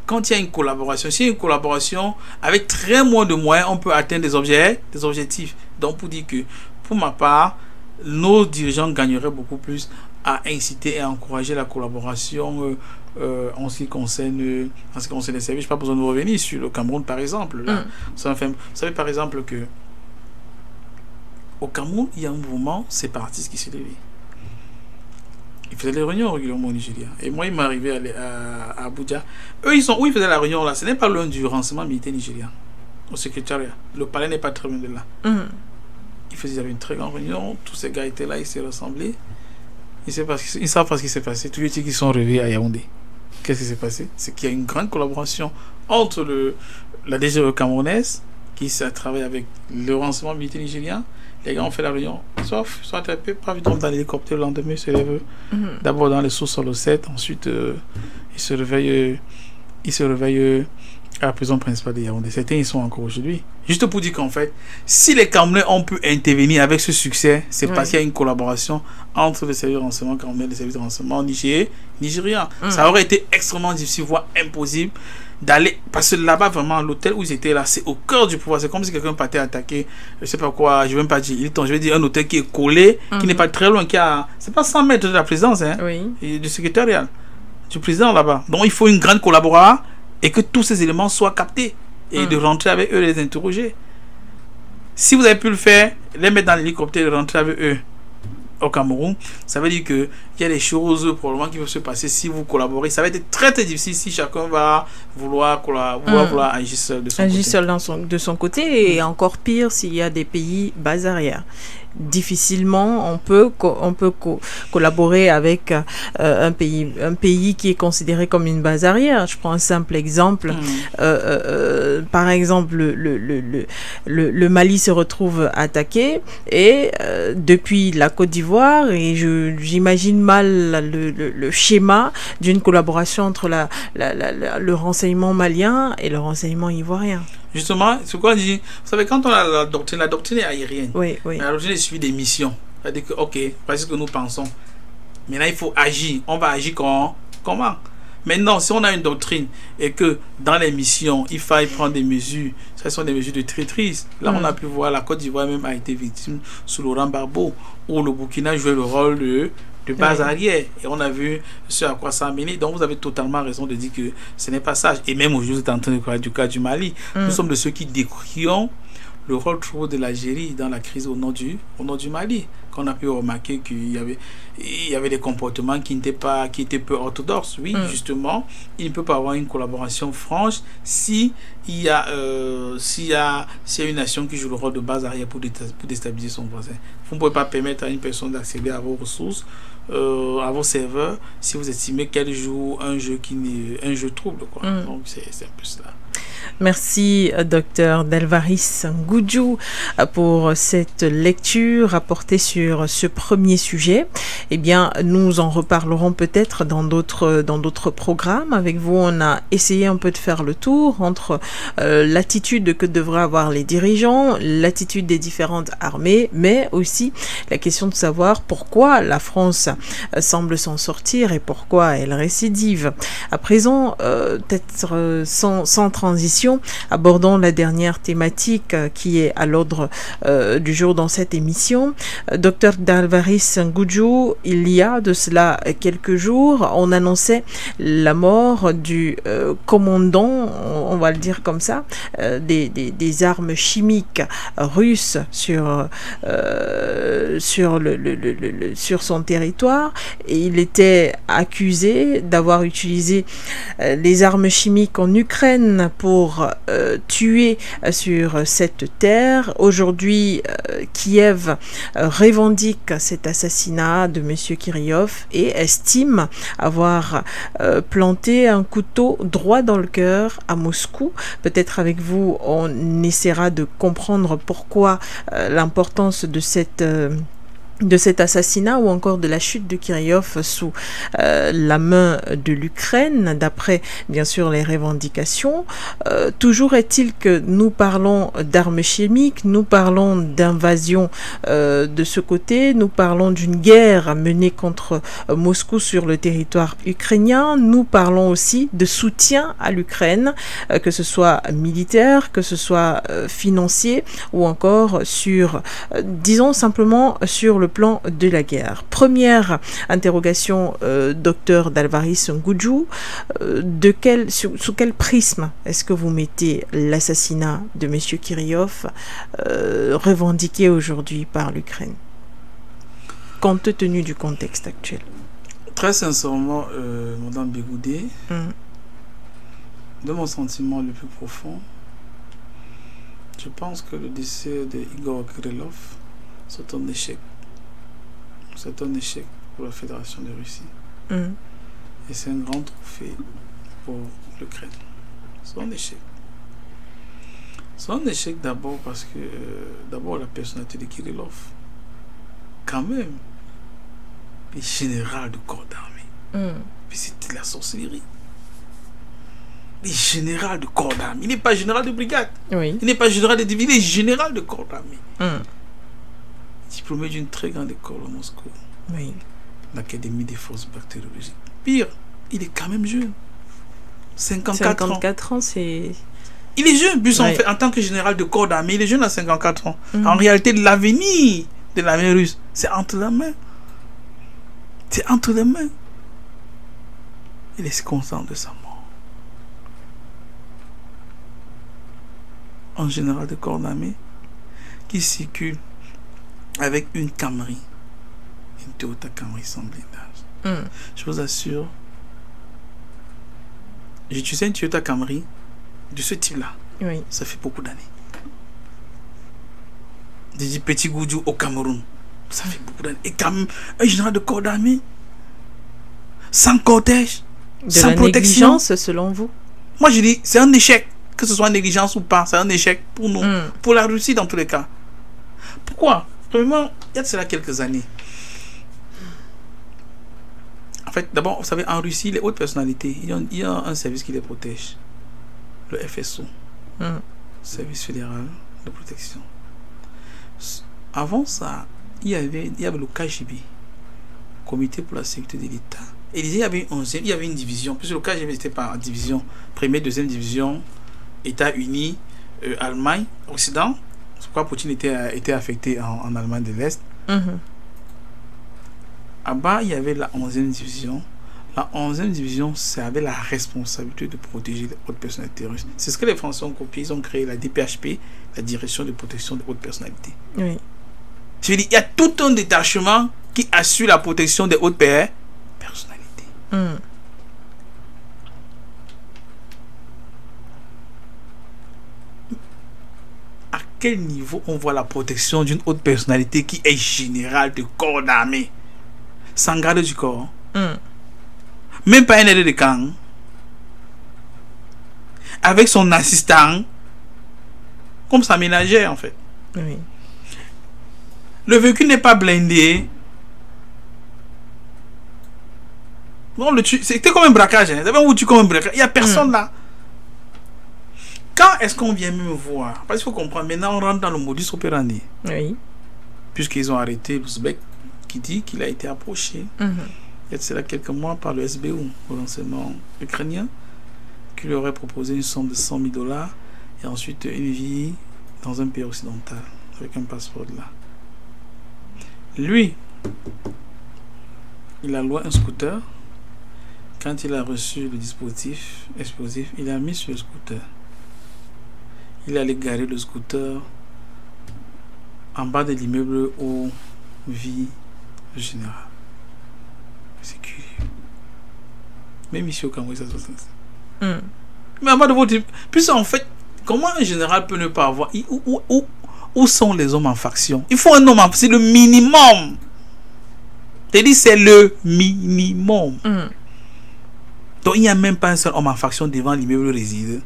quand il y a une collaboration, s'il y a une collaboration avec très moins de moyens, on peut atteindre des objectifs. Donc pour dire que, pour ma part, nos dirigeants gagneraient beaucoup plus à inciter et à encourager la collaboration en ce qui concerne les services. Je n'ai pas besoin de revenir sur le Cameroun, par exemple. Là. Vous savez, par exemple, que au Cameroun, il y a un mouvement séparatiste qui s'est levé. Ils faisaient des réunions régulièrement au Nigeria. Et moi, il m'est arrivé à Abuja. Eux, ils faisaient la réunion là. Ce n'est pas loin du renseignement militaire nigérien, au secrétariat. Le palais n'est pas très loin de là. Ils avaient une très grande réunion. Tous ces gars étaient là, ils s'est rassemblés. Ils savent pas ce qui s'est passé. Tous les tirs qui sont arrivés à Yaoundé. Qu'est-ce qui s'est passé? C'est qu'il y a une grande collaboration entre la DGE camerounaise qui travaille avec le renseignement militaire nigérien. Les gars ont fait la réunion, sauf ils sont attrapés, pas vite dans l'hélicoptère. Le lendemain, ils se lèvent d'abord dans les sous-sols au 7, ensuite ils se réveillent à la prison principale de Yaoundé. Certains ils sont encore aujourd'hui. Juste pour dire qu'en fait, si les Camerounais ont pu intervenir avec ce succès, c'est parce qu'il y a une collaboration entre les services de renseignement camerounais et les services de renseignement nigériens. Ça aurait été extrêmement difficile, voire impossible d'aller, parce que là-bas vraiment l'hôtel où ils étaient là, c'est au cœur du pouvoir. C'est comme si quelqu'un partait attaquer, je sais pas quoi, je vais même pas dire Hilton, je vais dire un hôtel qui est collé, qui n'est pas très loin, c'est pas 100 mètres de la présidence, et du secrétariat du président là-bas. Donc il faut une grande collaboration et que tous ces éléments soient captés et de rentrer avec eux, les interroger. Si vous avez pu le faire, les mettre dans l'hélicoptère et rentrer avec eux au Cameroun, ça veut dire qu'il y a des choses probablement qui vont se passer si vous collaborez. Ça va être très très difficile si chacun va vouloir agir seul de son côté. Agir seul de son côté, et encore pire s'il y a des pays bas arrière. Difficilement on peut collaborer avec un pays qui est considéré comme une base arrière. Je prends un simple exemple. Par exemple, le Mali se retrouve attaqué et depuis la Côte d'Ivoire, et j'imagine mal le schéma d'une collaboration entre le renseignement malien et le renseignement ivoirien. Justement, ce qu'on dit, vous savez, quand on a la doctrine est aérienne. Oui. Mais la doctrine est suivie des missions. C'est-à-dire que, ok, voici ce que nous pensons. Maintenant, il faut agir. On va agir comment? Maintenant, si on a une doctrine et que dans les missions, il faille prendre des mesures, ce sont des mesures de traîtrise. Là, on a pu voir, la Côte d'Ivoire même a été victime sous Laurent Gbagbo, où le Burkina jouait le rôle de base arrière, et on a vu ce à quoi ça a mené. Donc vous avez totalement raison de dire que ce n'est pas sage. Et même aujourd'hui, vous êtes en train de parler du cas du Mali. Nous sommes de ceux qui décrions le rôle trop de l'Algérie dans la crise au nord du Mali, qu'on a pu remarquer qu'il y avait des comportements qui étaient peu orthodoxes. Oui, justement, il ne peut pas avoir une collaboration franche si il y a une nation qui joue le rôle de base arrière pour déstabiliser son voisin. Vous ne pouvez pas permettre à une personne d'accéder à vos ressources, à vos serveurs, si vous estimez qu'elle joue un jeu trouble, quoi. Donc c'est un peu cela. Merci, Dr Delvaris Ngudjou, pour cette lecture apportée sur ce premier sujet. Eh bien, nous en reparlerons peut-être dans d'autres programmes. Avec vous, on a essayé un peu de faire le tour entre l'attitude que devraient avoir les dirigeants, l'attitude des différentes armées, mais aussi la question de savoir pourquoi la France semble s'en sortir et pourquoi elle récidive. À présent, peut-être sans transition, abordons la dernière thématique qui est à l'ordre du jour dans cette émission. Dr Delvaris Ngudjou, il y a de cela quelques jours, on annonçait la mort du commandant, on va le dire comme ça, des armes chimiques russes sur son territoire, et il était accusé d'avoir utilisé les armes chimiques en Ukraine pour tuer sur cette terre. Aujourd'hui, Kiev revendique cet assassinat de M. Kirillov et estime avoir planté un couteau droit dans le cœur à Moscou. Peut-être avec vous, on essaiera de comprendre pourquoi l'importance de cet assassinat ou encore de la chute de Kirillov sous la main de l'Ukraine, d'après bien sûr les revendications. Toujours est-il que nous parlons d'armes chimiques, nous parlons d'invasion de ce côté, nous parlons d'une guerre menée contre Moscou sur le territoire ukrainien, nous parlons aussi de soutien à l'Ukraine, que ce soit militaire, que ce soit financier ou encore disons simplement sur le plan de la guerre. Première interrogation, docteur Dalvaris Ngoudjou, sous quel prisme est-ce que vous mettez l'assassinat de M. Kirillov revendiqué aujourd'hui par l'Ukraine, compte tenu du contexte actuel? Très sincèrement, Madame Begoudé, de mon sentiment le plus profond, je pense que le décès de Igor Kirillov, c'est un échec. C'est un échec pour la Fédération de Russie. Et c'est un grand trophée pour l'Ukraine. C'est un échec. C'est un échec d'abord parce que, d'abord, la personnalité de Kirillov, quand même, est général de corps d'armée. Puis c'était la sorcellerie. Il est général de corps d'armée. Il n'est pas général de brigade. Oui. Il n'est pas général de division. Il est général de corps d'armée. Diplômé d'une très grande école à Moscou. Oui. L'Académie des forces bactériologiques. Pire, il est quand même jeune. 54 ans, c'est... Il est jeune, puis Ouais. en tant que général de corps d'armée, il est jeune à 54 ans. En réalité, l'avenir de l'armée russe, c'est entre les mains. C'est entre les mains. Il est conscient de sa mort. Un général de corps d'armée qui circule avec une Camry, une Toyota Camry sans blindage. Je vous assure, j'ai utilisé une Toyota Camry de ce type-là. Oui. Ça fait beaucoup d'années. J'ai dit Petit Goudjou au Cameroun. Ça fait beaucoup d'années. Et quand même, un général de corps d'armée, sans cortège, sans la protection. négligence, selon vous? Moi, je dis, c'est un échec. Que ce soit négligence ou pas, c'est un échec pour nous. Pour la Russie, dans tous les cas. Pourquoi? Premièrement, il y a de cela quelques années. En fait, d'abord, vous savez, en Russie, les hautes personnalités, il y a un service qui les protège. Le FSO. Service fédéral de protection. Avant ça, il y avait le KGB, Comité pour la sécurité de l'État. Et il y avait une division, puisque le KGB n'était pas en division, première, deuxième division, États-Unis, Allemagne, Occident. C'est pourquoi Poutine était affecté en Allemagne de l'Est. Là-bas, il y avait la 11e division. La 11e division, ça avait la responsabilité de protéger les hautes personnalités russes. C'est ce que les Français ont copié. Ils ont créé la DPHP, la Direction de protection des hautes personnalités. Oui. Je veux dire, il y a tout un détachement qui assure la protection des hautes personnalités. À quel niveau on voit la protection d'une haute personnalité qui est générale de corps d'armée, sans garde du corps, même pas un aide de camp, avec son assistant, comme sa ménagère en fait. Oui. Le véhicule n'est pas blindé. Non, c'était comme un braquage. Hein. Où tu comme un braquage. Il n'y a personne là. Quand est-ce qu'on vient me voir? Parce qu'il faut comprendre, maintenant on rentre dans le modus operandi. Oui. Puisqu'ils ont arrêté l'Ouzbek qui dit qu'il a été approché. Il y a de cela quelques mois par le SBU, le renseignement ukrainien, qui lui aurait proposé une somme de $100 000 et ensuite une vie dans un pays occidental avec un passeport là. Lui, il a loué un scooter. Quand il a reçu le dispositif explosif, il a mis sur le scooter. Il allait garer le scooter en bas de l'immeuble où vit le général. C'est curieux. Même ici au Cameroun, ça se passe. Mais en bas de votre... Puis en fait, comment un général peut ne pas avoir... Où sont les hommes en faction? Il faut un homme en... C'est le minimum. Je dis c'est le minimum. Donc il n'y a même pas un seul homme en faction devant l'immeuble où il réside.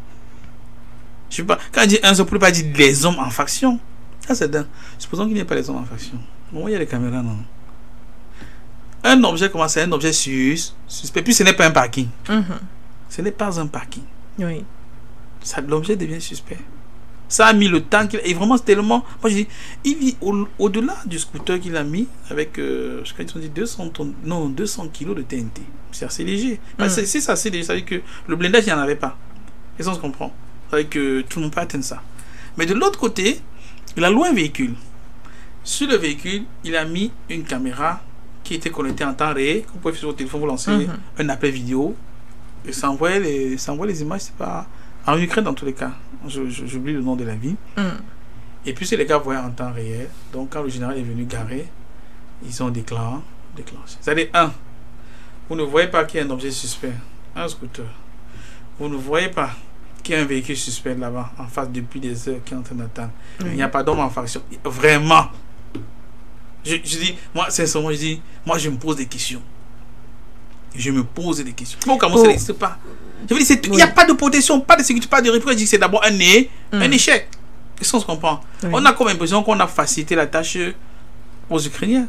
Je sais pas. Quand je dis un seul, je ne peux pas dire les hommes en faction. Ça c'est dingue. Supposons qu'il n'y ait pas les hommes en faction. Bon, il y a les caméras, non? Un objet, comment c'est un objet suspect. Puis ce n'est pas un parking. Ce n'est pas un parking. Oui. L'objet devient suspect. Ça a mis le temps qu'il... Et vraiment, c'est tellement... Moi, je dis, il vit au-delà du scooter qu'il a mis avec, je crois qu'ils ont dit 200 tonnes... Non, 200 kilos de TNT. C'est assez léger. Si c'est assez léger, ça veut dire que le blindage, il n'y en avait pas. Et ça, on se comprend. Ça veut dire que tout le monde peut atteindre ça. Mais de l'autre côté, il a loué un véhicule. Sur le véhicule, il a mis une caméra qui était connectée en temps réel. Vous pouvez sur votre téléphone, vous lancer un appel vidéo. Et ça envoie les images, c'est pas... En Ukraine, dans tous les cas. J'oublie le nom de la ville. Et puis, c'est les gars voyaient en temps réel. Donc, quand le général est venu garer, ils ont déclenché. C'est-à-dire, vous ne voyez pas qu'il y a un objet suspect. Un scooter. Vous ne voyez pas qu'il y a un véhicule suspect là-bas, en face, depuis des heures, qui est en train d'attendre. Il n'y a pas d'homme en faction. Vraiment. Je dis, moi, sincèrement, moi, je me pose des questions. Je me pose des questions. Comment ça n'existe pas? Je veux dire, il n'y a pas de protection, pas de sécurité, pas de réponse. Je dis que c'est d'abord un échec. Est-ce qu'on se comprend? On a comme l'impression qu'on a facilité la tâche aux Ukrainiens.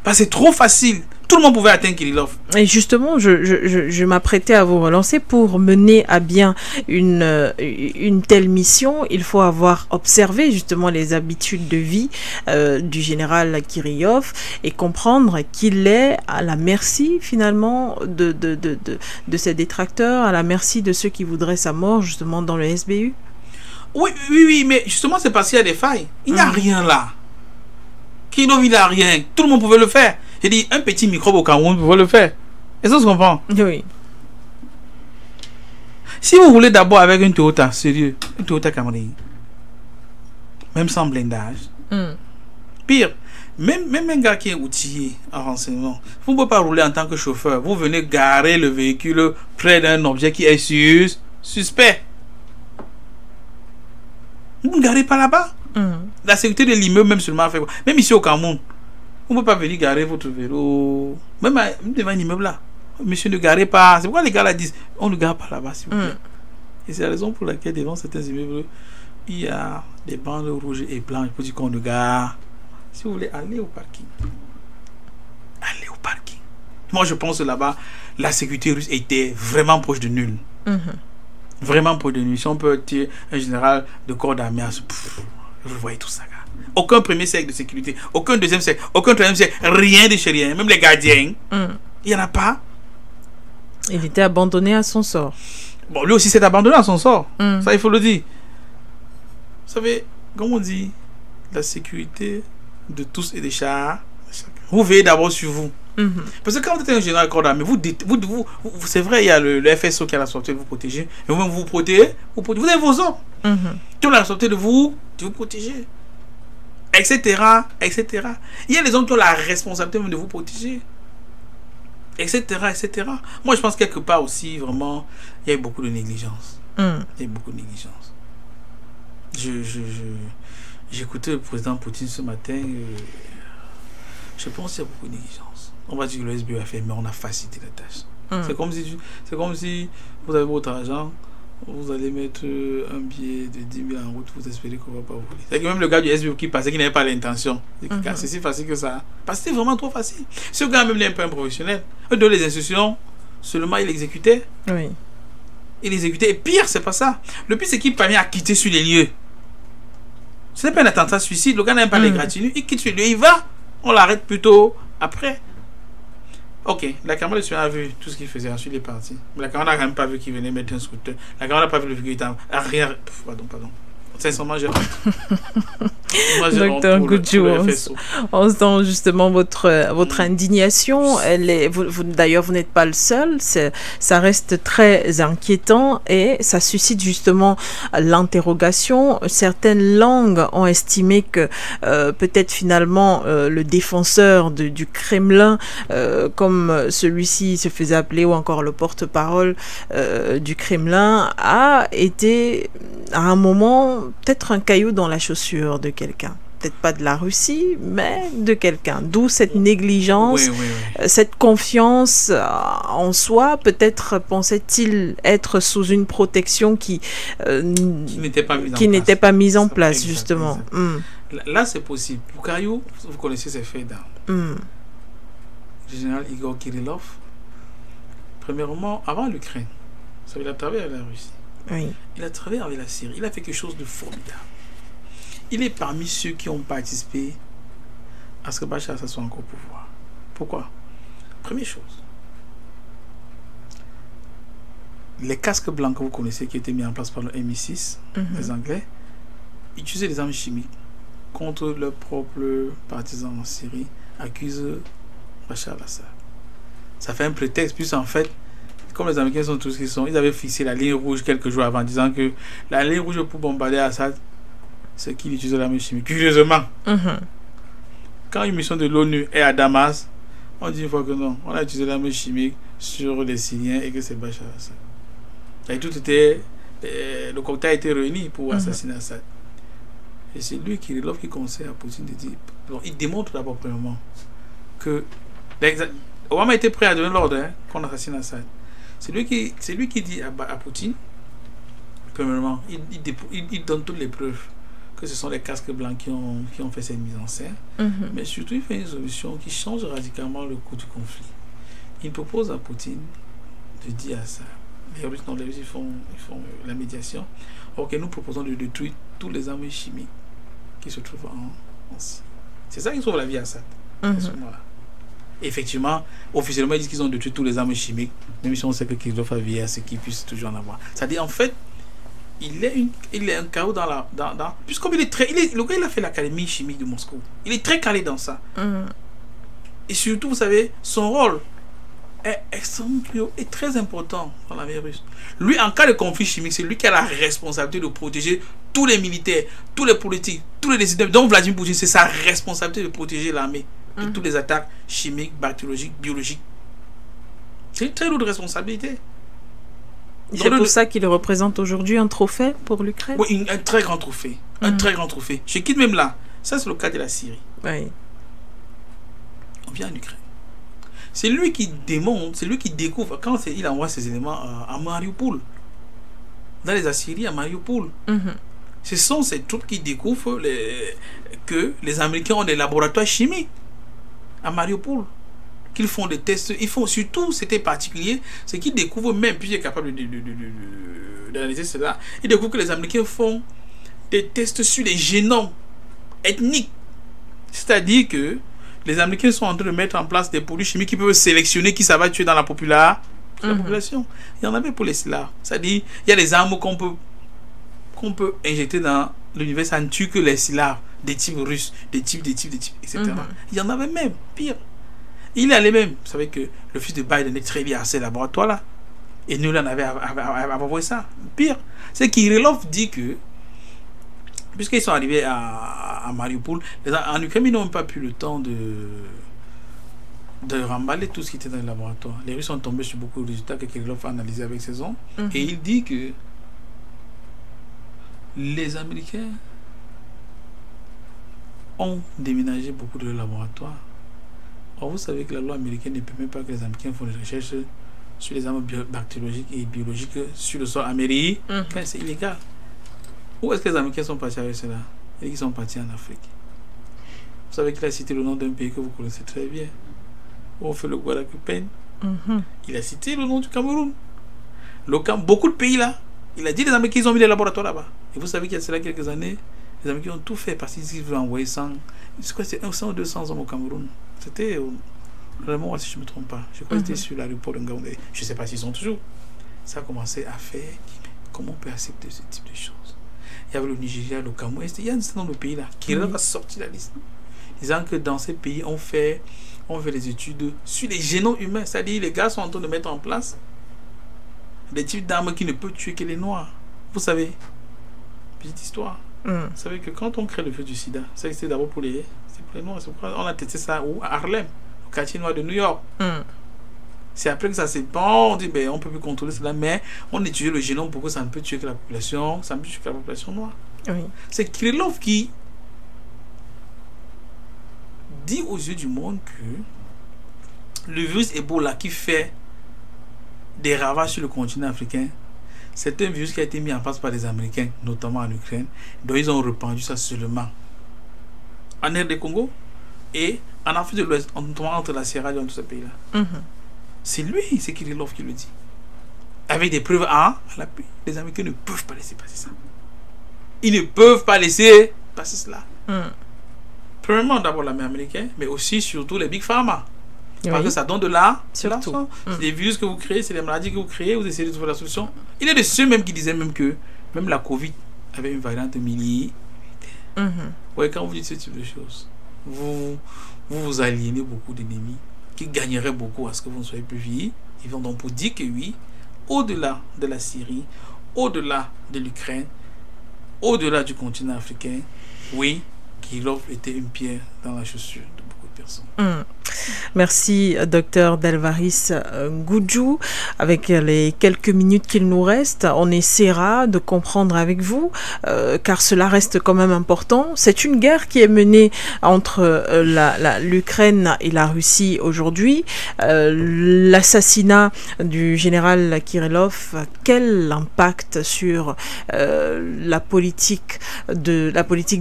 Parce que c'est trop facile. Tout le monde pouvait atteindre Kirillov. Et justement, je m'apprêtais à vous relancer pour mener à bien une telle mission. Il faut avoir observé justement les habitudes de vie du général Kirillov et comprendre qu'il est à la merci finalement de ses détracteurs, à la merci de ceux qui voudraient sa mort justement dans le SBU. Oui, mais justement c'est parce qu'il y a des failles. Il n'y a rien là. Kirillov, il n'a rien. Tout le monde pouvait le faire. J'ai dit, un petit microbe au Cameroun pouvait le faire. Est-ce que tu comprends? Oui. Si vous voulez d'abord avec une Toyota, sérieux, une Toyota Camry, même sans blindage, pire, même un gars qui est outillé en renseignement, vous ne pouvez pas rouler en tant que chauffeur. Vous venez garer le véhicule près d'un objet qui est suspect. Vous ne garez pas là-bas. La sécurité de l'immeuble, même seulement, même ici au Cameroun, on ne peut pas venir garer votre vélo, même devant un immeuble là. Monsieur, ne garez pas. C'est pourquoi les gars là disent, on ne gare pas là-bas, s'il vous plaît. Et c'est la raison pour laquelle devant certains immeubles, il y a des bandes rouges et blanches pour dire qu'on ne gare. Si vous voulez, allez au parking. Allez au parking. Moi, je pense que là-bas, la sécurité russe était vraiment proche de nul. Vraiment proche de nul. Si on peut dire un général de corps d'armée, vous voyez tout ça, gars. Aucun premier cercle de sécurité, aucun deuxième cercle, aucun troisième cercle, rien de chez rien. Même les gardiens, il n'y en a pas. Il était abandonné à son sort. Bon, lui aussi s'est abandonné à son sort. Ça, il faut le dire. Vous savez, comme on dit, la sécurité de tous et des chars, vous veillez d'abord sur vous. Parce que quand vous êtes un général corps d'armée, c'est vrai, il y a le FSO qui a la sortie de vous protéger, mais vous-même vous protégez, vous avez vos hommes. Tout la sortie de vous protéger. Etc. Il y a les hommes qui ont la responsabilité même de vous protéger. Etc. Moi, je pense quelque part aussi, vraiment, il y a eu beaucoup de négligence. Il y a eu beaucoup de négligence. J'écoutais le président Poutine ce matin. Je pense qu'il y a beaucoup de négligence. On va dire que le SBU a fait, mais on a facilité la tâche. C'est comme si vous avez votre argent, vous allez mettre un billet de 10 000 en route, vous espérez qu'on ne va pas voler. C'est que même le gars du SBU qui passait, qui n'avait pas l'intention. C'est si facile que ça. Parce que c'est vraiment trop facile. Ce gars même n'est pas un professionnel. Eux donnaient les instructions, seulement il exécutait. Oui. Il exécutait. Et pire, c'est pas ça. Le pire, c'est qu'il permet à quitter sur les lieux. Ce n'est pas un attentat suicide. Le gars n'a pas les gratinues. Il quitte sur les lieux, il va. On l'arrête plutôt après. Ok, la caméra de a vu tout ce qu'il faisait, ensuite il est parti. Mais la caméra n'a quand même pas vu qu'il venait mettre un scooter. La caméra n'a pas vu le véhicule. Rien. Pardon. Sincèrement, j'ai Docteur Goudjou, on sent justement votre indignation. D'ailleurs, vous n'êtes pas le seul. Ça reste très inquiétant et ça suscite justement l'interrogation. Certaines langues ont estimé que peut-être finalement le défenseur du Kremlin, comme celui-ci se faisait appeler, ou encore le porte-parole du Kremlin, a été à un moment peut-être un caillou dans la chaussure de quelqu'un. Peut-être pas de la Russie, mais de quelqu'un. D'où cette négligence, cette confiance en soi. Peut-être pensait-il être sous une protection qui n'était pas mise en place, justement. Là, c'est possible. Pour Caillou, vous connaissez ses faits d'armes. Le général Igor Kirillov, premièrement, avant l'Ukraine, ça il a travaillé avec la Russie. Oui. Il a travaillé avec la Syrie. Il a fait quelque chose de formidable. Il est parmi ceux qui ont participé à ce que Bachar Assad soit encore au pouvoir. Pourquoi? Première chose, les casques blancs que vous connaissez qui étaient mis en place par le MI6, les Anglais, utilisaient des armes chimiques contre leurs propres partisans en Syrie, accusent Bachar al-Assad. Ça fait un prétexte, puisque en fait, comme les Américains sont tous ce qu'ils sont, ils avaient fixé la ligne rouge quelques jours avant, disant que la ligne rouge pour bombarder Assad, c'est qu'il utilise l'arme chimique. Curieusement, quand une mission de l'ONU est à Damas, on dit une fois que non, on a utilisé l'arme chimique sur les Syriens et que c'est Bachar al-Assad. Et tout était, le cocktail a été réuni pour assassiner Assad. Et c'est lui qui conseille à Poutine de dire, bon, il démontre d'abord premièrement que Obama était prêt à donner l'ordre qu'on assassine Assad. C'est lui qui dit à Poutine, premièrement, il donne toutes les preuves que ce sont les casques blancs qui ont fait cette mise en scène. Mais surtout, il fait une solution qui change radicalement le cours du conflit. Il propose à Poutine de dire à ça. Les Russes, ils font la médiation. Ok, nous proposons de détruire tous les armes chimiques qui se trouvent en Syrie. C'est ça qui sauve la vie à Assad à ce moment-là. Effectivement, officiellement, ils disent qu'ils ont détruit tous les armes chimiques, même si on sait que Kirillov a veillé à ce qu'ils puissent toujours en avoir. C'est-à-dire, en fait, il est un chaos puisque le gars, il a fait l'académie chimique de Moscou. Il est très calé dans ça. Et surtout, vous savez, son rôle est extrêmement et très important dans l'armée russe. Lui, en cas de conflit chimique, c'est lui qui a la responsabilité de protéger tous les militaires, tous les politiques, tous les décideurs. Donc Vladimir Poutine, c'est sa responsabilité de protéger l'armée de toutes les attaques chimiques, bactériologiques, biologiques. C'est une très lourde responsabilité. C'est pour ça qu'il représente aujourd'hui un trophée pour l'Ukraine. Oui, un très grand trophée. Un très grand trophée. Je quitte même là. Ça, c'est le cas de la Syrie. Oui. On vient en Ukraine. C'est lui qui démontre, c'est lui qui découvre, quand il envoie ses éléments à Mariupol, dans les Assyries, à Mariupol. Ce sont ces troupes qui découvrent que les Américains ont des laboratoires chimiques à Mariupol, qu'ils font des tests. Ils font surtout, c'était particulier, c'est qu'ils découvrent même, puis il est capable d'analyser cela, ils découvrent que les Américains font des tests sur les génomes ethniques. C'est-à-dire que les Américains sont en train de mettre en place des produits chimiques qui peuvent sélectionner qui ça va tuer dans la population. Il y en avait pour les Slaves. C'est-à-dire, il y a des armes qu'on peut injecter dans l'univers, ça ne tue que les Slaves, des types russes, des types, etc. Il y en avait même, pire. Il est allé même, vous savez que le fils de Biden est très lié à ces laboratoires-là. Et nous, on avait avoué ça. Pire, c'est Kirillov dit que, puisqu'ils sont arrivés à Mariupol, en Ukraine, ils n'ont pas pu le temps de remballer tout ce qui était dans le laboratoire. Les Russes sont tombés sur beaucoup de résultats que Kirillov a analysés avec ses hommes. Et il dit que les Américains ont déménagé beaucoup de laboratoires. Or, vous savez que la loi américaine ne permet pas que les Américains font des recherches sur les armes bactériologiques et biologiques sur le sol américain. C'est illégal. Où est-ce que les Américains sont partis avec cela? Et ils sont partis en Afrique. Vous savez qu'il a cité le nom d'un pays que vous connaissez très bien, où on fait le Guadalquipin. Il a cité le nom du Cameroun. Beaucoup de pays là, il a dit les Américains ils ont mis des laboratoires là-bas. Et vous savez qu'il y a cela quelques années, les Américains ont tout fait parce qu'ils veulent envoyer 100 ou 200 hommes au Cameroun. C'était vraiment, si je ne me trompe pas, je crois que c'était sur l'aéroport de Ngaoundé. Je ne sais pas s'ils sont toujours. Ça a commencé à faire, comment on peut accepter ce type de choses? Il y avait le Nigeria, le Cameroun, il y a un certain nombre de pays là qui a sorti la liste, disant que dans ces pays on fait des études sur les génomes humains, c'est-à-dire les gars sont en train de mettre en place des types d'armes qui ne peuvent tuer que les noirs. Vous savez, petite histoire. Vous savez que quand on crée le virus du sida, c'est d'abord pour les noirs. On a testé ça où? À Harlem, au quartier noir de New York. C'est après que ça s'est bon, on dit ben, on peut plus contrôler cela, mais on étudie le génome pour que ça ne peut tuer que la population, ça ne peut tuer que la population noire. C'est Kirillov qui dit aux yeux du monde que le virus Ebola qui fait des ravages sur le continent africain, c'est un virus qui a été mis en place par les Américains, notamment en Ukraine, dont ils ont répandu ça seulement en RD Congo et en Afrique de l'Ouest, notamment entre la Sierra Leone et tous ces pays-là. C'est lui, c'est Kirillov qui le dit. Avec des preuves à l'appui. Les Américains ne peuvent pas laisser passer ça. Ils ne peuvent pas laisser passer cela. Premièrement, d'abord l'armée américaine, mais aussi, surtout, les Big Pharma. Parce que ça donne de l'argent. C'est des virus que vous créez, c'est des maladies que vous créez, vous essayez de trouver la solution. Il est de ceux même qui disaient même que même la Covid avait une variante militaire. Ouais, quand vous dites ce type de choses, vous aliénez beaucoup d'ennemis qui gagneraient beaucoup à ce que vous ne soyez plus vivants. Ils vont donc pour dire que oui, au-delà de la Syrie, au-delà de l'Ukraine, au-delà du continent africain, oui, Kirillov était une pierre dans la chaussure de beaucoup de personnes. Merci, docteur Delvaris Ngudjou. Avec les quelques minutes qu'il nous reste, on essaiera de comprendre avec vous, car cela reste quand même important. C'est une guerre qui est menée entre l'Ukraine et la Russie aujourd'hui. L'assassinat du général Kirillov, quel impact sur la politique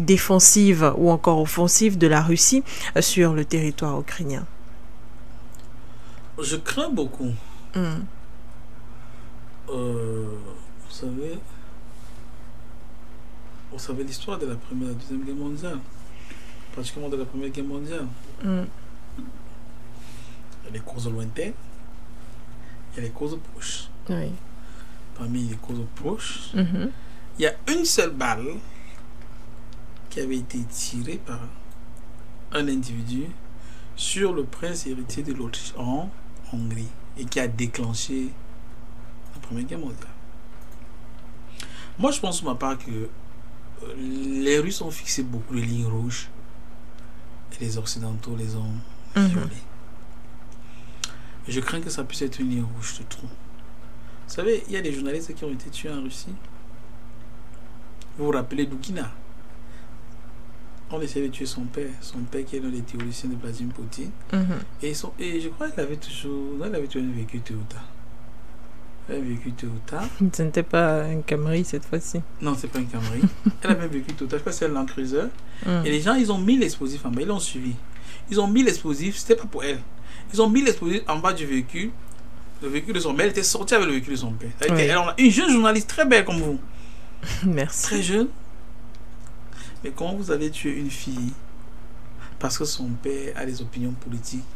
défensive ou encore offensive de la Russie sur le territoire ukrainien? Je crains beaucoup. Vous savez l'histoire de la Première et la Deuxième Guerre mondiale, particulièrement de la Première Guerre mondiale. Il y a les causes lointaines, il y a les causes proches. Oui. Parmi les causes proches, il y a une seule balle qui avait été tirée par un individu sur le prince héritier de l'Autriche en Hongrie et qui a déclenché la Première Guerre mondiale. Moi, je pense pour ma part que les Russes ont fixé beaucoup de lignes rouges et les Occidentaux les ont violées. Je crains que ça puisse être une ligne rouge de trop. Vous savez, il y a des journalistes qui ont été tués en Russie. Vous vous rappelez Doukina? On essayait de tuer son père qui est l'un des théoriciens de Vladimir Poutine. Et je crois qu'il avait toujours un véhicule Toyota. Un véhicule Toyota. Ce n'était pas un Camry cette fois-ci. Non, c'est pas un Camry. Elle avait un véhicule Toyota, je crois que c'est un Land Cruiser. Et les gens, ils ont mis l'explosif en bas, ils l'ont suivi. Ils ont mis l'explosif, c'était pas pour elle. Ils ont mis l'explosif en bas du véhicule. Le véhicule de son père, elle était sortie avec le véhicule de son père. Une jeune journaliste très belle comme vous. Merci. Très jeune. Mais comment vous allez tuer une fille parce que son père a des opinions politiques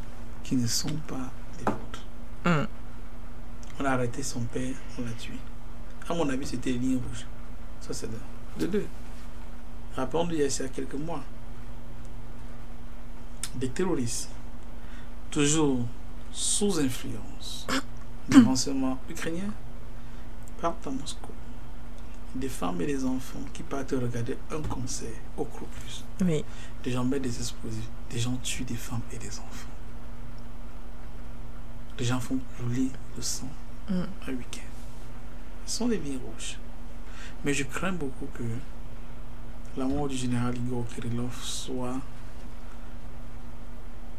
qui ne sont pas les vôtres? On a arrêté son père, on l'a tué. À mon avis, c'était les lignes rouges. Ça, c'est de deux. Rappelons-nous, il y a quelques mois, des terroristes, toujours sous influence du renseignement ukrainien, partent à Moscou. Des femmes et des enfants qui partent regarder un concert au Crocus. Oui. Des gens mettent des explosifs. Des gens tuent des femmes et des enfants. Des gens font couler le sang un week-end. Ce sont des lignes rouges. Mais je crains beaucoup que la mort du général Igor Kirillov soit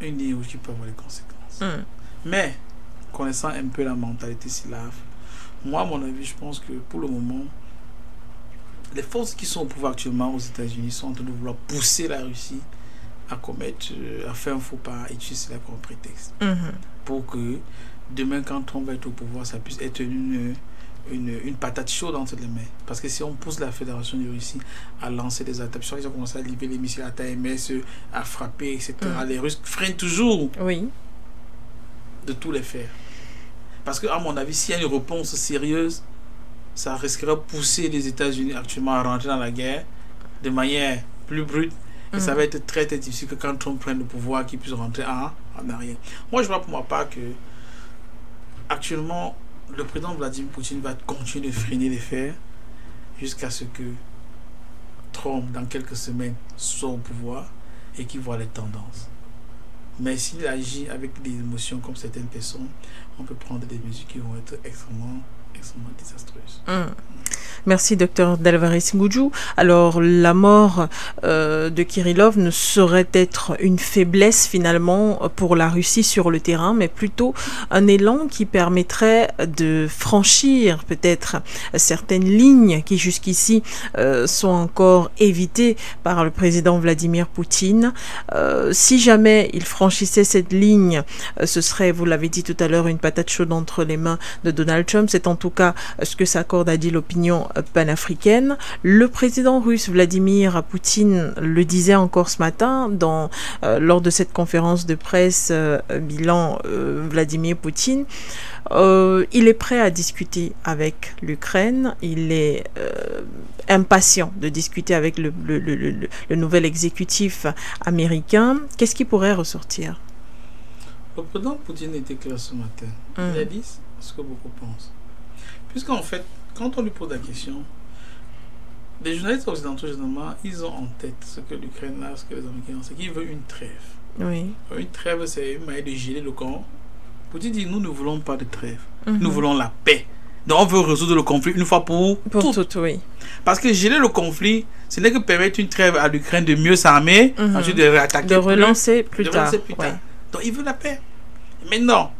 une ligne rouge qui peut avoir des conséquences. Mais, connaissant un peu la mentalité slave, moi, à mon avis, je pense que pour le moment, les forces qui sont au pouvoir actuellement aux États-Unis sont en train de vouloir pousser la Russie à faire un faux pas et utiliser cela comme prétexte. Pour que demain, quand Trump va être au pouvoir, ça puisse être une patate chaude entre les mains. Parce que si on pousse la Fédération de Russie à lancer des attaques, ils ont commencé à livrer les missiles à TMS, à frapper, etc. Les Russes freinent toujours de tous les faire. Parce que, à mon avis, s'il y a une réponse sérieuse, ça risquerait de pousser les États-Unis actuellement à rentrer dans la guerre de manière plus brute. Et ça va être très, très difficile que quand Trump prenne le pouvoir, qu'il puisse rentrer en arrière. Moi, je vois pour ma part que actuellement, le président Vladimir Poutine va continuer de freiner les fers jusqu'à ce que Trump, dans quelques semaines, soit au pouvoir et qu'il voit les tendances. Mais s'il agit avec des émotions comme certaines personnes, on peut prendre des mesures qui vont être extrêmement désastreuse. Merci, docteur Delvaris Ngudjou. Alors, la mort de Kirillov ne saurait être une faiblesse finalement pour la Russie sur le terrain, mais plutôt un élan qui permettrait de franchir peut-être certaines lignes qui jusqu'ici sont encore évitées par le président Vladimir Poutine. Si jamais il franchissait cette ligne, ce serait, vous l'avez dit tout à l'heure, une patate chaude entre les mains de Donald Trump. C'est en tout cas ce que s'accorde à dire l'opinion panafricaine. Le président russe Vladimir Poutine le disait encore ce matin lors de cette conférence de presse bilan Vladimir Poutine. Il est prêt à discuter avec l'Ukraine. Il est impatient de discuter avec le nouvel exécutif américain. Qu'est-ce qui pourrait ressortir? Le président Poutine était clair ce matin. Il a dit ce que beaucoup pensent. Puisqu'en fait, quand on lui pose la question, les journalistes occidentaux, généralement, ils ont en tête ce que l'Ukraine a, ce que les Américains ont, c'est qu'ils veulent une trêve. Oui. Une trêve, c'est une manière de geler le camp. Poutine dit, nous ne voulons pas de trêve. Nous voulons la paix. Donc on veut résoudre le conflit une fois pour toutes. Oui. Parce que geler le conflit, ce n'est que permettre une trêve à l'Ukraine de mieux s'armer, ensuite de réattaquer. De relancer plus tard. Ouais. Donc il veut la paix. Maintenant,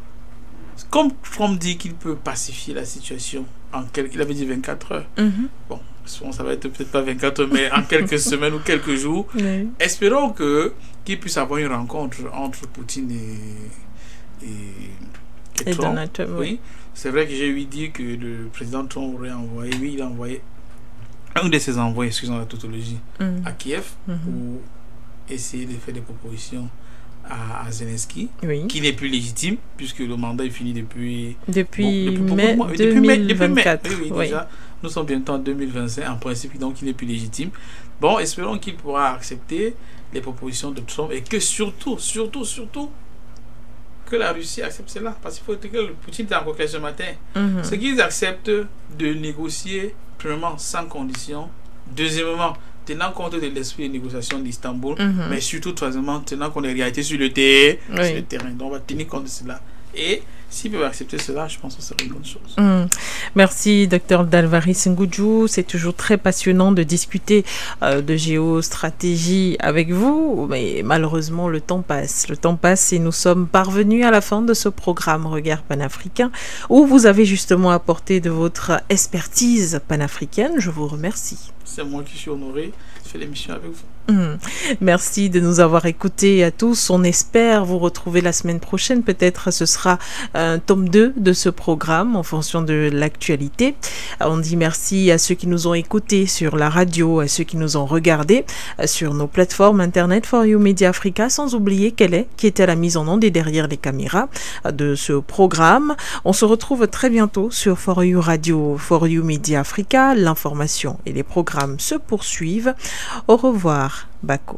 comme Trump dit qu'il peut pacifier la situation il avait dit 24 heures. Bon, souvent ça va être peut-être pas 24 heures, mais en quelques semaines ou quelques jours. Oui. Espérons qu'il puisse avoir une rencontre entre Poutine et Trump. Donald Trump, oui. C'est vrai que j'ai eu dit que le président Trump aurait envoyé, il a envoyé un de ses envoyés, excusez la tautologie, à Kiev pour essayer de faire des propositions à Zelensky, qui n'est plus légitime puisque le mandat est fini depuis mai 2024. Oui. Déjà, nous sommes bientôt en 2025 en principe, donc il n'est plus légitime. Bon, espérons qu'il pourra accepter les propositions de Trump et que surtout que la Russie accepte cela, parce qu'il faut que le Poutine est encore clair ce matin. C'est qu'ils acceptent de négocier premièrement sans condition, deuxièmement tenant compte de l'esprit de négociation d'Istanbul, mais surtout troisièmement tenant compte des réalités sur le terrain. Donc on va tenir compte de cela. Et s'ils peuvent accepter cela, je pense que ce serait une bonne chose. Merci, Dr Dalvaris Ngudju. C'est toujours très passionnant de discuter de géostratégie avec vous, mais malheureusement, le temps passe. Le temps passe et nous sommes parvenus à la fin de ce programme Regard panafricain, où vous avez justement apporté de votre expertise panafricaine. Je vous remercie. C'est moi qui suis honoré de faire l'émission avec vous. Merci de nous avoir écoutés à tous. On espère vous retrouver la semaine prochaine. Peut-être ce sera un tome 2 de ce programme en fonction de l'actualité. On dit merci à ceux qui nous ont écoutés sur la radio, à ceux qui nous ont regardés sur nos plateformes internet For You Media Africa, sans oublier qui était à la mise en onde et derrière les caméras de ce programme. On se retrouve très bientôt sur For You Radio, For You Media Africa. L'information et les programmes se poursuivent. Au revoir. Bako.